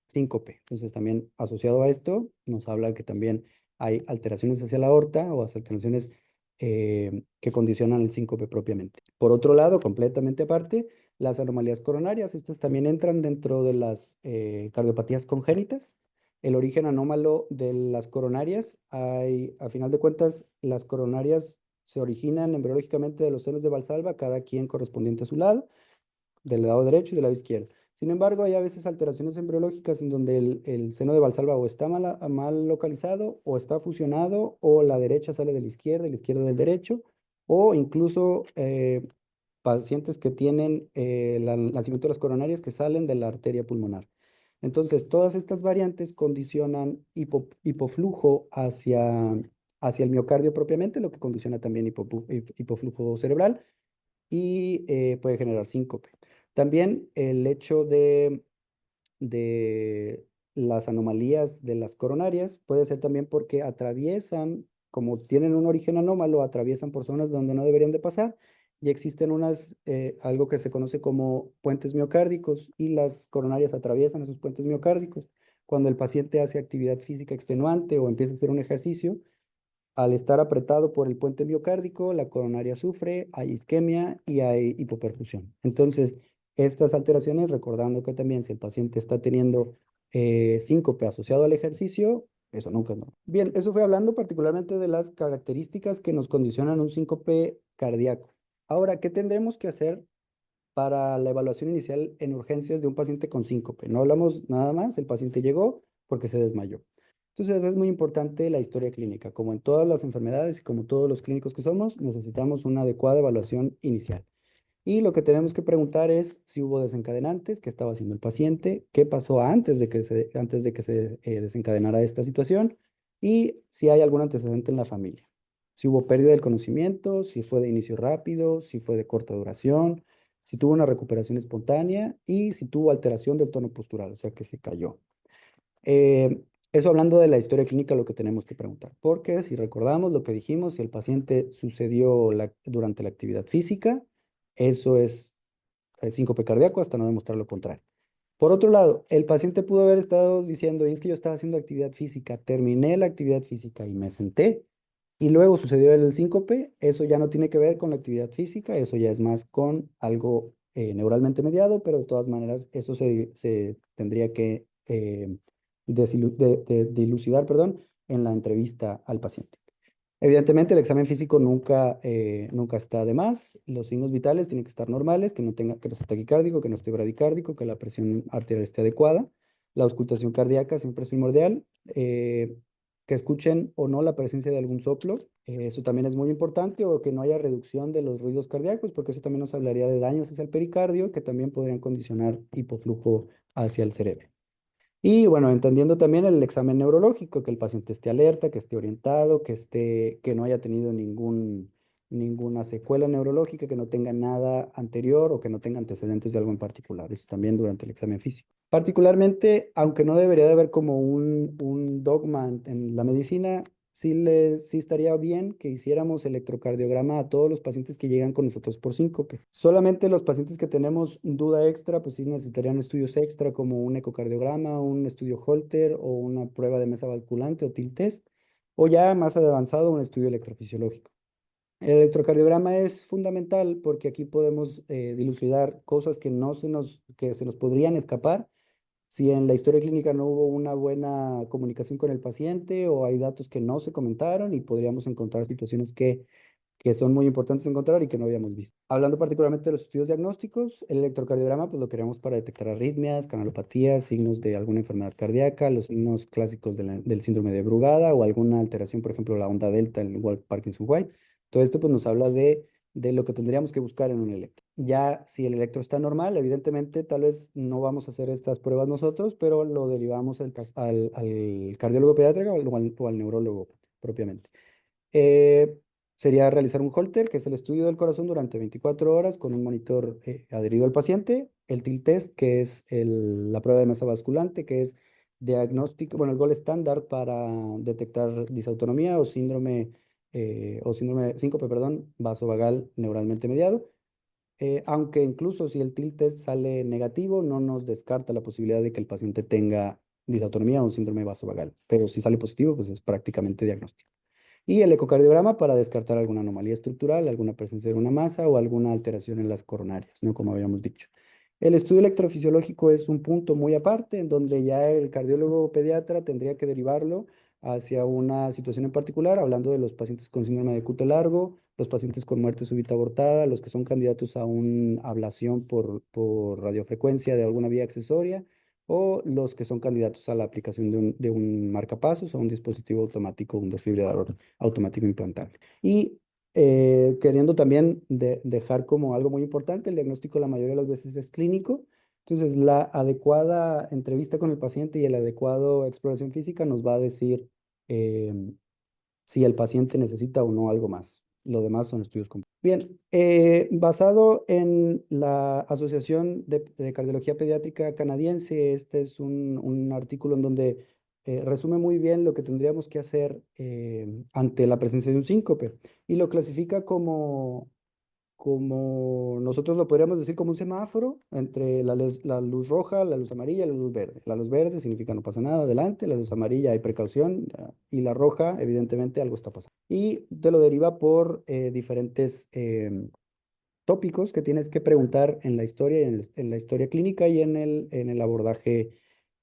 síncope. Entonces también asociado a esto nos habla que también hay alteraciones hacia la aorta o alteraciones que condicionan el síncope propiamente. Por otro lado, completamente aparte, las anomalías coronarias, estas también entran dentro de las cardiopatías congénitas. El origen anómalo de las coronarias, a final de cuentas, las coronarias se originan embriológicamente de los senos de Valsalva, cada quien correspondiente a su lado, del lado derecho y del lado izquierdo. Sin embargo, hay a veces alteraciones embriológicas en donde el seno de Valsalva o está mal localizado, o está fusionado, o la derecha sale de la izquierda y la izquierda del derecho, o incluso pacientes que tienen el nacimiento de las coronarias que salen de la arteria pulmonar. Entonces, todas estas variantes condicionan hipoflujo hacia el miocardio propiamente, lo que condiciona también hipoflujo cerebral y puede generar síncope. También el hecho de las anomalías de las coronarias puede ser también porque atraviesan, como tienen un origen anómalo, atraviesan por zonas donde no deberían de pasar y existen algo que se conoce como puentes miocárdicos y las coronarias atraviesan esos puentes miocárdicos, cuando el paciente hace actividad física extenuante o empieza a hacer un ejercicio, al estar apretado por el puente miocárdico, la coronaria sufre, hay isquemia y hay hipoperfusión. Entonces, estas alteraciones, recordando que también si el paciente está teniendo síncope asociado al ejercicio, eso nunca es normal. Bien, eso fue hablando particularmente de las características que nos condicionan un síncope cardíaco. Ahora, ¿qué tendremos que hacer para la evaluación inicial en urgencias de un paciente con síncope? No hablamos nada más, el paciente llegó porque se desmayó. Entonces es muy importante la historia clínica. Como en todas las enfermedades y como todos los clínicos que somos, necesitamos una adecuada evaluación inicial. Y lo que tenemos que preguntar es si hubo desencadenantes, qué estaba haciendo el paciente, qué pasó antes de que se desencadenara esta situación y si hay algún antecedente en la familia. Si hubo pérdida del conocimiento, si fue de inicio rápido, si fue de corta duración, si tuvo una recuperación espontánea y si tuvo alteración del tono postural, o sea que se cayó. Eso hablando de la historia clínica, lo que tenemos que preguntar. Porque si recordamos lo que dijimos, si el paciente sucedió durante la actividad física, eso es síncope cardíaco hasta no demostrar lo contrario. Por otro lado, el paciente pudo haber estado diciendo, es que yo estaba haciendo actividad física, terminé la actividad física y me senté, y luego sucedió el síncope. Eso ya no tiene que ver con la actividad física, eso ya es más con algo neuralmente mediado, pero de todas maneras eso se tendría que dilucidar, perdón, en la entrevista al paciente. Evidentemente, el examen físico nunca está de más. Los signos vitales tienen que estar normales, que no esté taquicárdico, que no esté bradicárdico, que la presión arterial esté adecuada. La auscultación cardíaca siempre es primordial. Que escuchen o no la presencia de algún soplo. Eso también es muy importante, o que no haya reducción de los ruidos cardíacos, porque eso también nos hablaría de daños hacia el pericardio, que también podrían condicionar hipoflujo hacia el cerebro. Y bueno, entendiendo también el examen neurológico, que el paciente esté alerta, que esté orientado, que no haya tenido ninguna secuela neurológica, que no tenga nada anterior o que no tenga antecedentes de algo en particular. Eso también durante el examen físico. Particularmente, aunque no debería de haber como un dogma en la medicina, sí estaría bien que hiciéramos electrocardiograma a todos los pacientes que llegan con nosotros por síncope. Solamente los pacientes que tenemos duda extra, pues sí necesitarían estudios extra como un ecocardiograma, un estudio Holter o una prueba de mesa valculante o TIL test, o ya más avanzado un estudio electrofisiológico. El electrocardiograma es fundamental porque aquí podemos dilucidar cosas que se nos podrían escapar si en la historia clínica no hubo una buena comunicación con el paciente, o hay datos que no se comentaron, y podríamos encontrar situaciones que son muy importantes encontrar y que no habíamos visto. Hablando particularmente de los estudios diagnósticos, el electrocardiograma pues lo queremos para detectar arritmias, canalopatías, signos de alguna enfermedad cardíaca, los signos clásicos del síndrome de Brugada o alguna alteración, por ejemplo, la onda delta, el igual Parkinson-White. Todo esto pues nos habla de lo que tendríamos que buscar en un electro. Ya si el electro está normal, evidentemente tal vez no vamos a hacer estas pruebas nosotros, pero lo derivamos al cardiólogo pediatra o al neurólogo propiamente. Eh, Sería realizar un Holter, que es el estudio del corazón durante 24 horas con un monitor adherido al paciente, el TIL test, que es la prueba de masa basculante, que es diagnóstico, bueno, el gol estándar para detectar disautonomía o síndrome síncope, perdón, vasovagal neuralmente mediado. Aunque incluso si el TIL test sale negativo, no nos descarta la posibilidad de que el paciente tenga disautonomía o un síndrome vasovagal, pero si sale positivo, pues es prácticamente diagnóstico. Y el ecocardiograma para descartar alguna anomalía estructural, alguna presencia de una masa o alguna alteración en las coronarias, ¿no? Como habíamos dicho. El estudio electrofisiológico es un punto muy aparte, en donde ya el cardiólogo pediatra tendría que derivarlo hacia una situación en particular, hablando de los pacientes con síndrome de QT largo, los pacientes con muerte súbita abortada, los que son candidatos a una ablación por radiofrecuencia de alguna vía accesoria, o los que son candidatos a la aplicación de un marcapasos o un dispositivo automático, un desfibrilador automático implantable. Y queriendo también dejar como algo muy importante, el diagnóstico la mayoría de las veces es clínico. Entonces, la adecuada entrevista con el paciente y el adecuado exploración física nos va a decir si el paciente necesita o no algo más. Lo demás son estudios completos. Bien, basado en la Asociación de Cardiología Pediátrica Canadiense, este es un artículo en donde resume muy bien lo que tendríamos que hacer ante la presencia de un síncope, y lo clasifica como como nosotros lo podríamos decir como un semáforo entre la luz roja, la luz amarilla y la luz verde. La luz verde significa no pasa nada, adelante, la luz amarilla hay precaución, y la roja, evidentemente, algo está pasando. Y te lo deriva por diferentes tópicos que tienes que preguntar en la historia, en la historia clínica y en el abordaje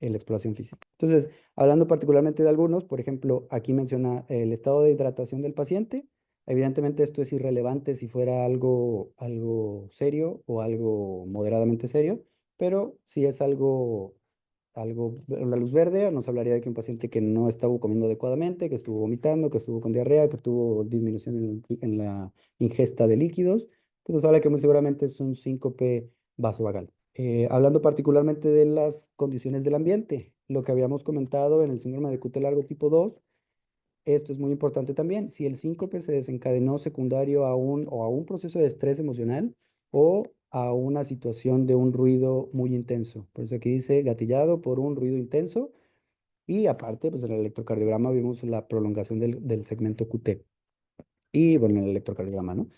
en la exploración física. Entonces, hablando particularmente de algunos, por ejemplo, aquí menciona el estado de hidratación del paciente. Evidentemente esto es irrelevante si fuera algo serio o algo moderadamente serio, pero si es la luz verde nos hablaría de que un paciente que no estaba comiendo adecuadamente, que estuvo vomitando, que estuvo con diarrea, que tuvo disminución en la ingesta de líquidos, pues nos habla que muy seguramente es un síncope vasovagal. Hablando particularmente de las condiciones del ambiente, lo que habíamos comentado en el síndrome de QT largo tipo 2, esto es muy importante también. Si el síncope se desencadenó secundario a un proceso de estrés emocional o a una situación de un ruido muy intenso. Por eso aquí dice gatillado por un ruido intenso. Y aparte, pues en el electrocardiograma vimos la prolongación del segmento QT. Y bueno, en el electrocardiograma, ¿no?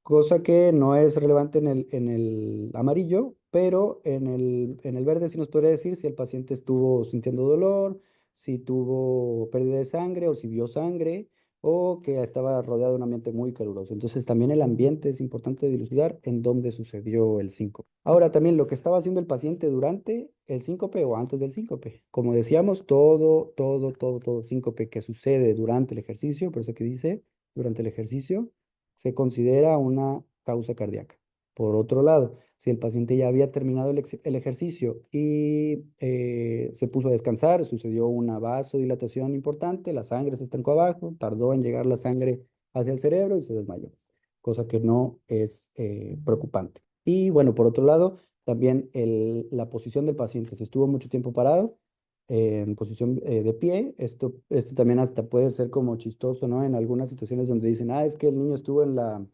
Cosa que no es relevante en el amarillo, pero en el verde sí nos podría decir si el paciente estuvo sintiendo dolor, si tuvo pérdida de sangre o si vio sangre o que estaba rodeado de un ambiente muy caluroso. Entonces también el ambiente es importante dilucidar en dónde sucedió el síncope. Ahora también lo que estaba haciendo el paciente durante el síncope o antes del síncope. Como decíamos, todo síncope que sucede durante el ejercicio, por eso que dice durante el ejercicio se considera una causa cardíaca. Por otro lado, si el paciente ya había terminado el ejercicio y se puso a descansar, sucedió una vasodilatación importante, la sangre se estancó abajo, tardó en llegar la sangre hacia el cerebro y se desmayó, cosa que no es preocupante. Y bueno, por otro lado, también la posición del paciente, si estuvo mucho tiempo parado, en posición de pie. Esto también hasta puede ser como chistoso, ¿no? En algunas situaciones donde dicen, es que el niño estuvo en la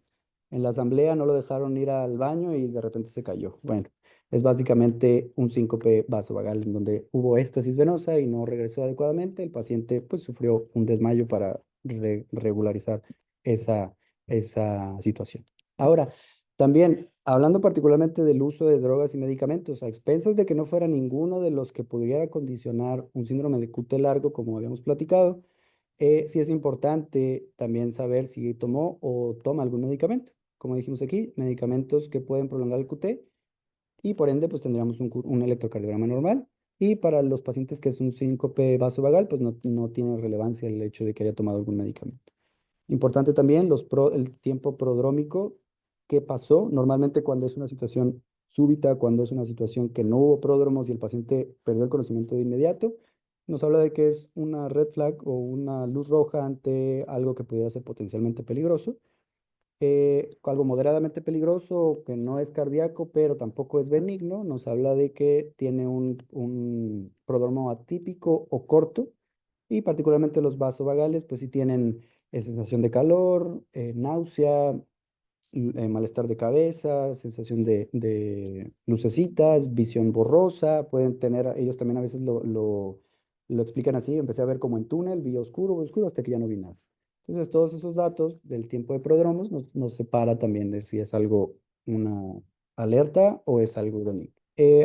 asamblea, no lo dejaron ir al baño y de repente se cayó. Bueno, es básicamente un síncope vasovagal en donde hubo éstasis venosa y no regresó adecuadamente. El paciente pues sufrió un desmayo para regularizar esa, esa situación. Ahora, también, hablando particularmente del uso de drogas y medicamentos, a expensas de que no fuera ninguno de los que pudiera condicionar un síndrome de QT largo, como habíamos platicado, sí es importante también saber si tomó o toma algún medicamento. Como dijimos aquí, medicamentos que pueden prolongar el QT y por ende, pues tendríamos un electrocardiograma normal. Y para los pacientes que es un síncope vasovagal, pues no tiene relevancia el hecho de que haya tomado algún medicamento. Importante también el tiempo prodrómico que pasó. Normalmente cuando es una situación súbita, cuando es una situación que no hubo pródromos y el paciente perdió el conocimiento de inmediato, nos habla de que es una red flag o una luz roja ante algo que pudiera ser potencialmente peligroso. Algo moderadamente peligroso que no es cardíaco, pero tampoco es benigno, nos habla de que tiene un prodromo atípico o corto y particularmente los vasovagales, pues sí tienen sensación de calor, náusea, malestar de cabeza, sensación de lucecitas, visión borrosa, pueden tener, ellos también a veces lo explican así, empecé a ver como en túnel, vi oscuro, oscuro, hasta que ya no vi nada. Entonces, todos esos datos del tiempo de prodromos nos separa también de si es algo, una alerta o es algo benigno.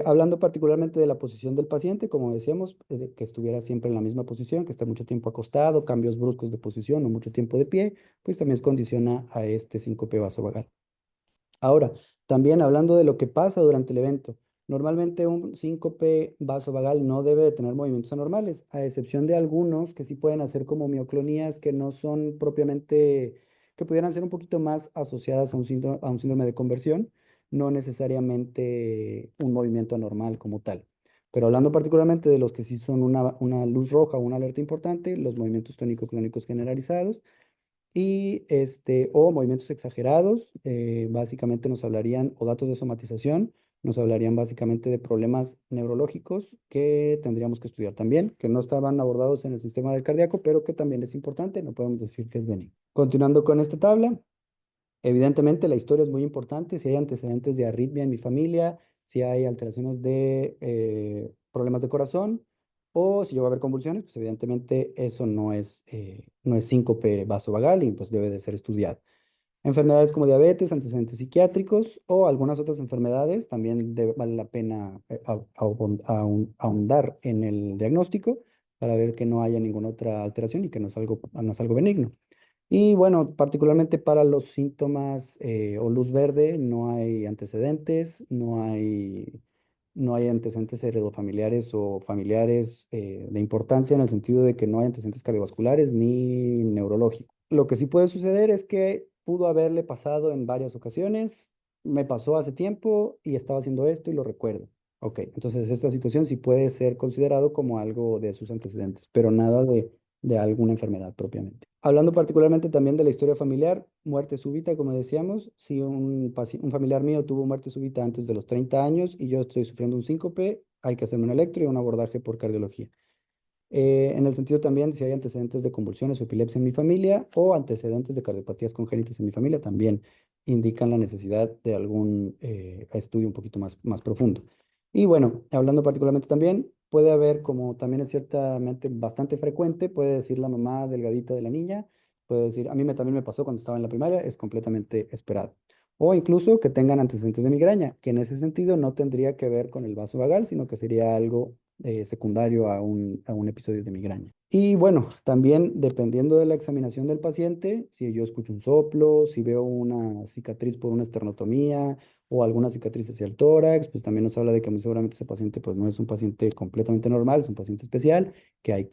Hablando particularmente de la posición del paciente, como decíamos, que estuviera siempre en la misma posición, que esté mucho tiempo acostado, cambios bruscos de posición o mucho tiempo de pie, pues también condiciona a este síncope vasovagal. Ahora, también hablando de lo que pasa durante el evento, normalmente un síncope vasovagal no debe de tener movimientos anormales, a excepción de algunos que sí pueden hacer como mioclonías que no son propiamente, que pudieran ser un poquito más asociadas a un síndrome de conversión, no necesariamente un movimiento anormal como tal. Pero hablando particularmente de los que sí son una luz roja o una alerta importante, los movimientos tónico-clónicos generalizados, o movimientos exagerados, básicamente nos hablarían, o datos de somatización, nos hablarían básicamente de problemas neurológicos que tendríamos que estudiar también, que no estaban abordados en el sistema del cardíaco, pero que también es importante, no podemos decir que es benigno. Continuando con esta tabla, evidentemente la historia es muy importante, si hay antecedentes de arritmia en mi familia, si hay alteraciones de problemas de corazón, o si llega a haber convulsiones, pues evidentemente eso no es síncope vasovagal y pues debe de ser estudiado. Enfermedades como diabetes, antecedentes psiquiátricos o algunas otras enfermedades, también vale la pena ahondar en el diagnóstico para ver que no haya ninguna otra alteración y que no es algo benigno. Y bueno, particularmente para los síntomas o luz verde, no hay antecedentes, no hay antecedentes heredofamiliares o familiares de importancia en el sentido de que no hay antecedentes cardiovasculares ni neurológicos. Lo que sí puede suceder es que pudo haberle pasado en varias ocasiones, me pasó hace tiempo y estaba haciendo esto y lo recuerdo. Ok, entonces esta situación sí puede ser considerado como algo de sus antecedentes, pero nada de alguna enfermedad propiamente. Hablando particularmente también de la historia familiar, muerte súbita, como decíamos, si un familiar mío tuvo muerte súbita antes de los 30 años y yo estoy sufriendo un síncope, hay que hacerme un electro y un abordaje por cardiología. En el sentido también, si hay antecedentes de convulsiones o epilepsia en mi familia o antecedentes de cardiopatías congénitas en mi familia, también indican la necesidad de algún estudio un poquito más profundo. Y bueno, hablando particularmente también, puede haber, como también es ciertamente bastante frecuente, puede decir la mamá delgadita de la niña, puede decir, también me pasó cuando estaba en la primaria, es completamente esperado. O incluso que tengan antecedentes de migraña, que en ese sentido no tendría que ver con el vaso vagal, sino que sería algo secundario a un episodio de migraña. Y bueno, también dependiendo de la examinación del paciente, si yo escucho un soplo, si veo una cicatriz por una esternotomía o alguna cicatriz hacia el tórax, pues también nos habla de que muy seguramente ese paciente pues no es un paciente completamente normal, es un paciente especial que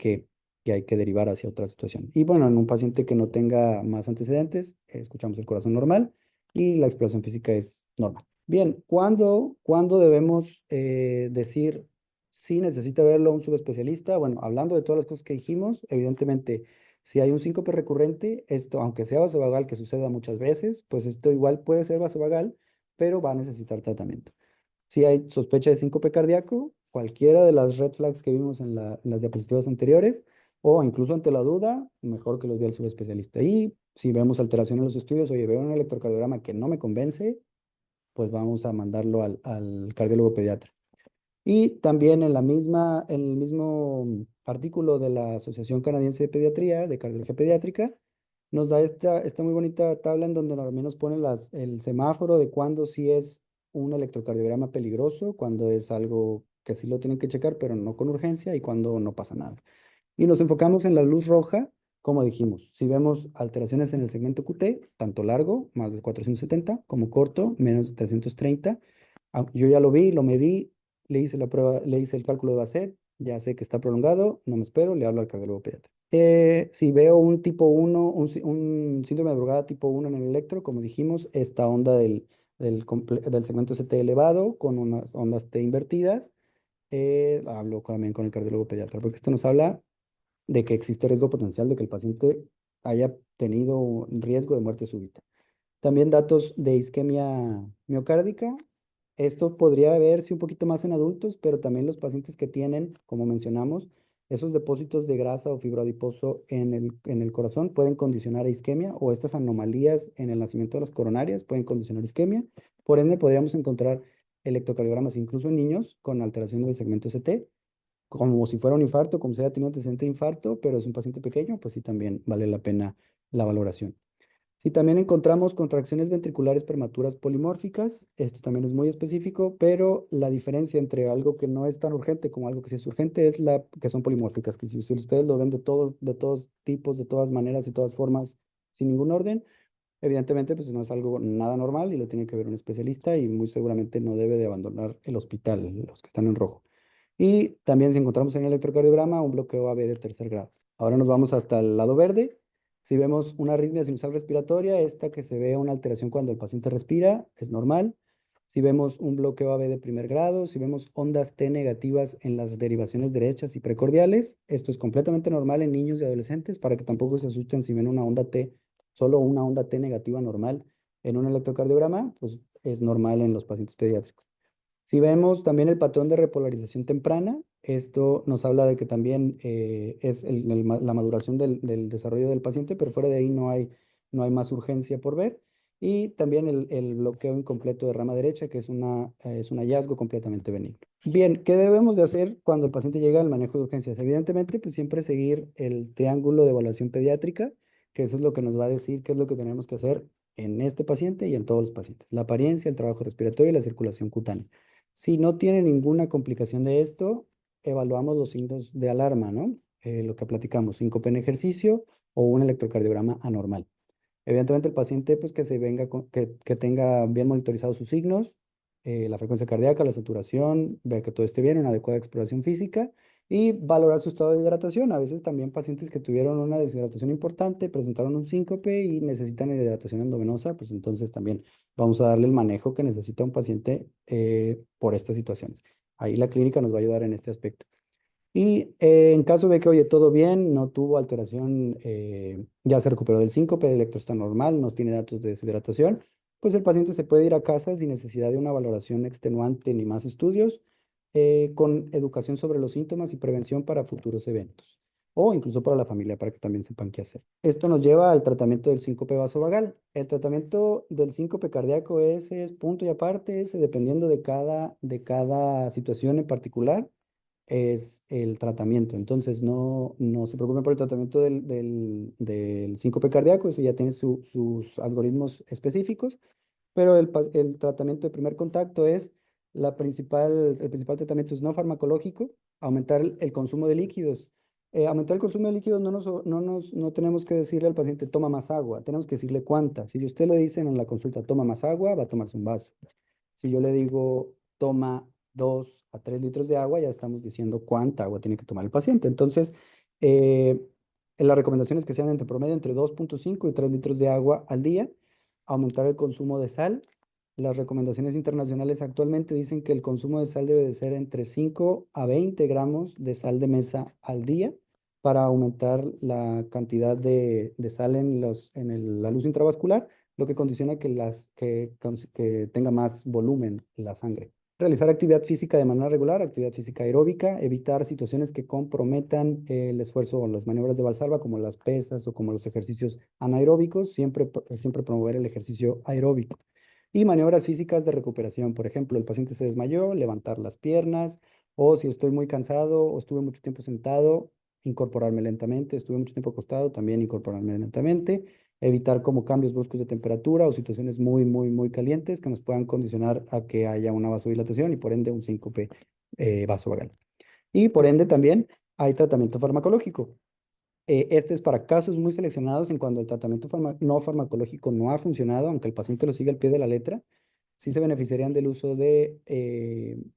que hay que derivar hacia otra situación. Y bueno, en un paciente que no tenga más antecedentes, escuchamos el corazón normal y la exploración física es normal. Bien, ¿cuándo debemos decir si necesita verlo un subespecialista? Bueno, hablando de todas las cosas que dijimos, evidentemente, si hay un síncope recurrente, esto, aunque sea vasovagal, que suceda muchas veces, pues esto igual puede ser vasovagal, pero va a necesitar tratamiento. Si hay sospecha de síncope cardíaco, cualquiera de las red flags que vimos en las diapositivas anteriores, o incluso ante la duda, mejor que los vea el subespecialista. Y si vemos alteración en los estudios, oye, veo un electrocardiograma que no me convence, pues vamos a mandarlo al cardiólogo pediatra. Y también en el mismo artículo de la Asociación Canadiense de Pediatría, de Cardiología Pediátrica, nos da esta muy bonita tabla en donde también nos pone el semáforo de cuándo sí es un electrocardiograma peligroso, cuándo es algo que sí lo tienen que checar, pero no con urgencia, y cuándo no pasa nada. Y nos enfocamos en la luz roja, como dijimos, si vemos alteraciones en el segmento QT, tanto largo, más de 470, como corto, menos de 330. Yo ya lo vi, lo medí, le hice la prueba, le hice el cálculo de Basset, ya sé que está prolongado, no me espero, le hablo al cardiólogo pediatra. Si veo un tipo uno un síndrome de Brugada tipo uno en el electro, como dijimos, esta onda del segmento ST elevado con unas ondas T invertidas, hablo también con el cardiólogo pediatra, porque esto nos habla de que existe riesgo potencial de que el paciente haya tenido un riesgo de muerte súbita. También datos de isquemia miocárdica. Esto podría verse un poquito más en adultos, pero también los pacientes que tienen, como mencionamos, esos depósitos de grasa o fibro adiposo en el corazón pueden condicionar a isquemia, o estas anomalías en el nacimiento de las coronarias pueden condicionar isquemia. Por ende, podríamos encontrar electrocardiogramas incluso en niños con alteración del segmento ST, como si fuera un infarto, como si haya tenido antecedente de infarto, pero es un paciente pequeño, pues sí también vale la pena la valoración. Si también encontramos contracciones ventriculares prematuras polimórficas, esto también es muy específico, pero la diferencia entre algo que no es tan urgente como algo que sí es urgente es la que son polimórficas, que si ustedes lo ven de todos tipos, de todas maneras, de todas formas, sin ningún orden, evidentemente pues no es algo nada normal y lo tiene que ver un especialista y muy seguramente no debe de abandonar el hospital, los que están en rojo. Y también si encontramos en el electrocardiograma un bloqueo AB de tercer grado. Ahora nos vamos hasta el lado verde. Si vemos una arritmia sinusal respiratoria, esta que se ve una alteración cuando el paciente respira, es normal. Si vemos un bloqueo AB de primer grado, si vemos ondas T negativas en las derivaciones derechas y precordiales, esto es completamente normal en niños y adolescentes, para que tampoco se asusten si ven una onda T, solo una onda T negativa normal en un electrocardiograma, pues es normal en los pacientes pediátricos. Si vemos también el patrón de repolarización temprana, esto nos habla de que también es la maduración del desarrollo del paciente, pero fuera de ahí no hay más urgencia por ver. Y también el bloqueo incompleto de rama derecha, que es un hallazgo completamente benigno. Bien, ¿qué debemos de hacer cuando el paciente llega al manejo de urgencias? Evidentemente, pues siempre seguir el triángulo de evaluación pediátrica, que eso es lo que nos va a decir qué es lo que tenemos que hacer en este paciente y en todos los pacientes. La apariencia, el trabajo respiratorio y la circulación cutánea. Si no tiene ninguna complicación de esto, evaluamos los signos de alarma, ¿no? Lo que platicamos, síncope en ejercicio o un electrocardiograma anormal. Evidentemente el paciente pues que se venga que tenga bien monitorizados sus signos, la frecuencia cardíaca, la saturación, ver que todo esté bien, una adecuada exploración física y valorar su estado de hidratación. A veces también pacientes que tuvieron una deshidratación importante, presentaron un síncope y necesitan hidratación endovenosa, pues entonces también vamos a darle el manejo que necesita un paciente por estas situaciones. Ahí la clínica nos va a ayudar en este aspecto. Y en caso de que, oye, todo bien, no tuvo alteración, ya se recuperó del síncope, el electro está normal, no tiene datos de deshidratación, pues el paciente se puede ir a casa sin necesidad de una valoración extenuante ni más estudios, con educación sobre los síntomas y prevención para futuros eventos, o incluso para la familia, para que también sepan qué hacer. Esto nos lleva al tratamiento del síncope vasovagal. El tratamiento del síncope cardíaco es punto y aparte, es dependiendo de cada situación en particular es el tratamiento. Entonces, no se preocupen por el tratamiento del síncope cardíaco, ese ya tiene sus algoritmos específicos, pero el tratamiento de primer contacto es el principal tratamiento es no farmacológico, aumentar el consumo de líquidos. Aumentar el consumo de líquidos no tenemos que decirle al paciente toma más agua, tenemos que decirle cuánta. Si usted le dicen en la consulta toma más agua, va a tomarse un vaso. Si yo le digo toma 2 a 3 litros de agua, ya estamos diciendo cuánta agua tiene que tomar el paciente. Entonces, eh, las recomendaciones que sean entre promedio entre 2,5 y 3 litros de agua al día, aumentar el consumo de sal. Las recomendaciones internacionales actualmente dicen que el consumo de sal debe de ser entre 5 a 20 gramos de sal de mesa al día para aumentar la cantidad de sal la luz intravascular, lo que condiciona que tenga más volumen la sangre. Realizar actividad física de manera regular, actividad física aeróbica, evitar situaciones que comprometan el esfuerzo o las maniobras de Valsalva, como las pesas o como los ejercicios anaeróbicos, siempre promover el ejercicio aeróbico. Y maniobras físicas de recuperación, por ejemplo, el paciente se desmayó, levantar las piernas, o si estoy muy cansado o estuve mucho tiempo sentado, incorporarme lentamente, estuve mucho tiempo acostado, también incorporarme lentamente, evitar como cambios bruscos de temperatura o situaciones muy, muy, muy calientes que nos puedan condicionar a que haya una vasodilatación y por ende un síncope vasovagal. Y por ende también hay tratamiento farmacológico. Este es para casos muy seleccionados en cuando el tratamiento no farmacológico no ha funcionado, aunque el paciente lo siga al pie de la letra, sí se beneficiarían del uso de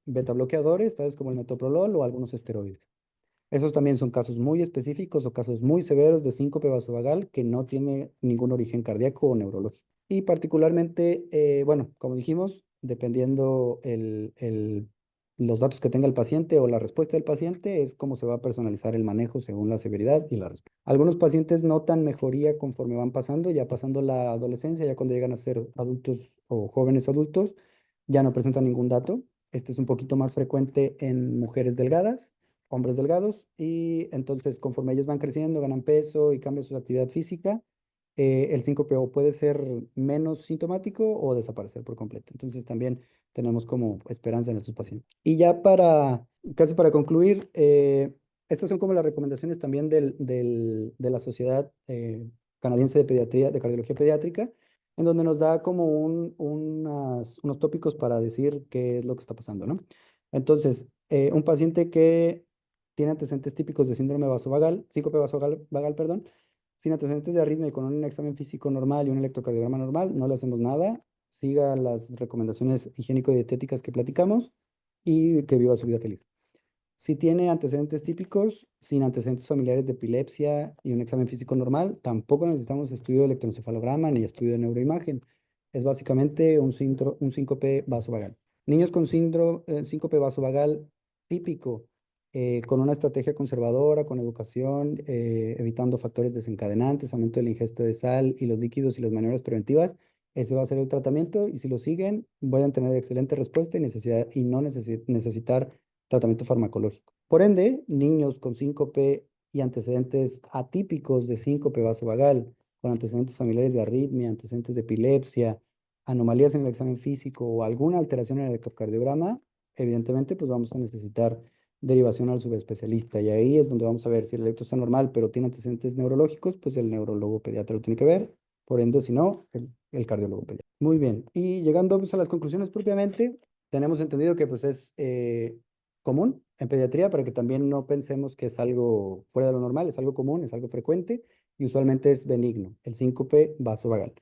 beta bloqueadores, tales como el metoprolol o algunos esteroides. Esos también son casos muy específicos o casos muy severos de síncope vasovagal que no tiene ningún origen cardíaco o neurológico. Y particularmente, bueno, como dijimos, dependiendo los datos que tenga el paciente o la respuesta del paciente, es cómo se va a personalizar el manejo según la severidad y la respuesta. Algunos pacientes notan mejoría conforme van pasando, ya pasando la adolescencia, ya cuando llegan a ser adultos o jóvenes adultos, ya no presentan ningún dato. Este es un poquito más frecuente en mujeres delgadas, hombres delgados, y entonces conforme ellos van creciendo, ganan peso y cambian su actividad física, el síncope o puede ser menos sintomático o desaparecer por completo. Entonces también tenemos como esperanza en estos pacientes. Y ya casi para concluir, estas son como las recomendaciones también de la Sociedad Canadiense de Pediatría, de Cardiología Pediátrica, en donde nos da como unos tópicos para decir qué es lo que está pasando, ¿no? Entonces, un paciente que tiene antecedentes típicos de síndrome vasovagal, síncope vasovagal, perdón, sin antecedentes de arritmia y con un examen físico normal y un electrocardiograma normal, no le hacemos nada, siga las recomendaciones higiénico-dietéticas que platicamos y que viva su vida feliz. Si tiene antecedentes típicos, sin antecedentes familiares de epilepsia y un examen físico normal, tampoco necesitamos estudio de electroencefalograma ni estudio de neuroimagen. Es básicamente un síncope vasovagal. Niños con síncope vasovagal típico, con una estrategia conservadora, con educación, evitando factores desencadenantes, aumento de la ingesta de sal y los líquidos y las maniobras preventivas, ese va a ser el tratamiento y si lo siguen, pueden tener excelente respuesta y no necesitar tratamiento farmacológico. Por ende, niños con síncope y antecedentes atípicos de síncope vasovagal, con antecedentes familiares de arritmia, antecedentes de epilepsia, anomalías en el examen físico o alguna alteración en el electrocardiograma, evidentemente, pues vamos a necesitar derivación al subespecialista. Y ahí es donde vamos a ver si el electro está normal, pero tiene antecedentes neurológicos, pues el neurólogo pediatra lo tiene que ver por ende, si no, el cardiólogo pediatra. Muy bien, y llegando pues, a las conclusiones propiamente, tenemos entendido que pues es común en pediatría para que también no pensemos que es algo fuera de lo normal, es algo común, es algo frecuente y usualmente es benigno, el síncope vasovagal.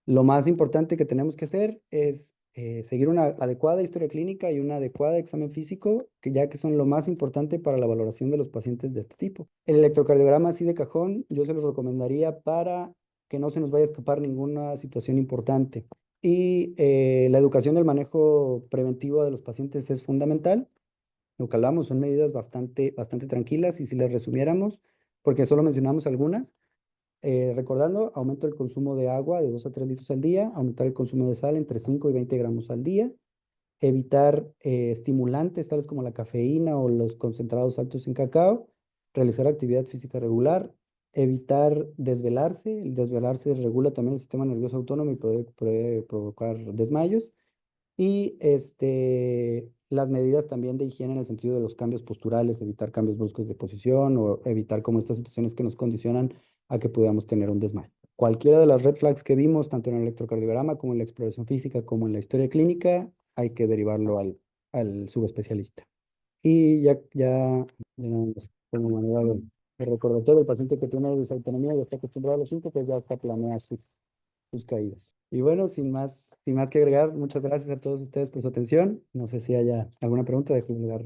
Lo más importante que tenemos que hacer es seguir una adecuada historia clínica y un adecuado examen físico, que ya que son lo más importante para la valoración de los pacientes de este tipo. El electrocardiograma así de cajón, yo se los recomendaría para que no se nos vaya a escapar ninguna situación importante. Y la educación del manejo preventivo de los pacientes es fundamental. Lo que hablamos son medidas bastante tranquilas y si les resumiéramos, porque solo mencionamos algunas, recordando, aumento el consumo de agua de 2 a 3 litros al día, aumentar el consumo de sal entre 5 y 20 gramos al día, evitar estimulantes tales como la cafeína o los concentrados altos en cacao, realizar actividad física regular, evitar desvelarse. El desvelarse regula también el sistema nervioso autónomo y puede provocar desmayos. Y las medidas también de higiene en el sentido de los cambios posturales, evitar cambios bruscos de posición o evitar como estas situaciones que nos condicionan a que podamos tener un desmayo. Cualquiera de las red flags que vimos, tanto en el electrocardiograma como en la exploración física como en la historia clínica, hay que derivarlo al subespecialista. Y ya nada más como manera de recordatorio, el paciente que tiene disautonomía y está acostumbrado a los cinco, pues ya está planea sus caídas. Y bueno, sin más que agregar, muchas gracias a todos ustedes por su atención. No sé si haya alguna pregunta de lugar,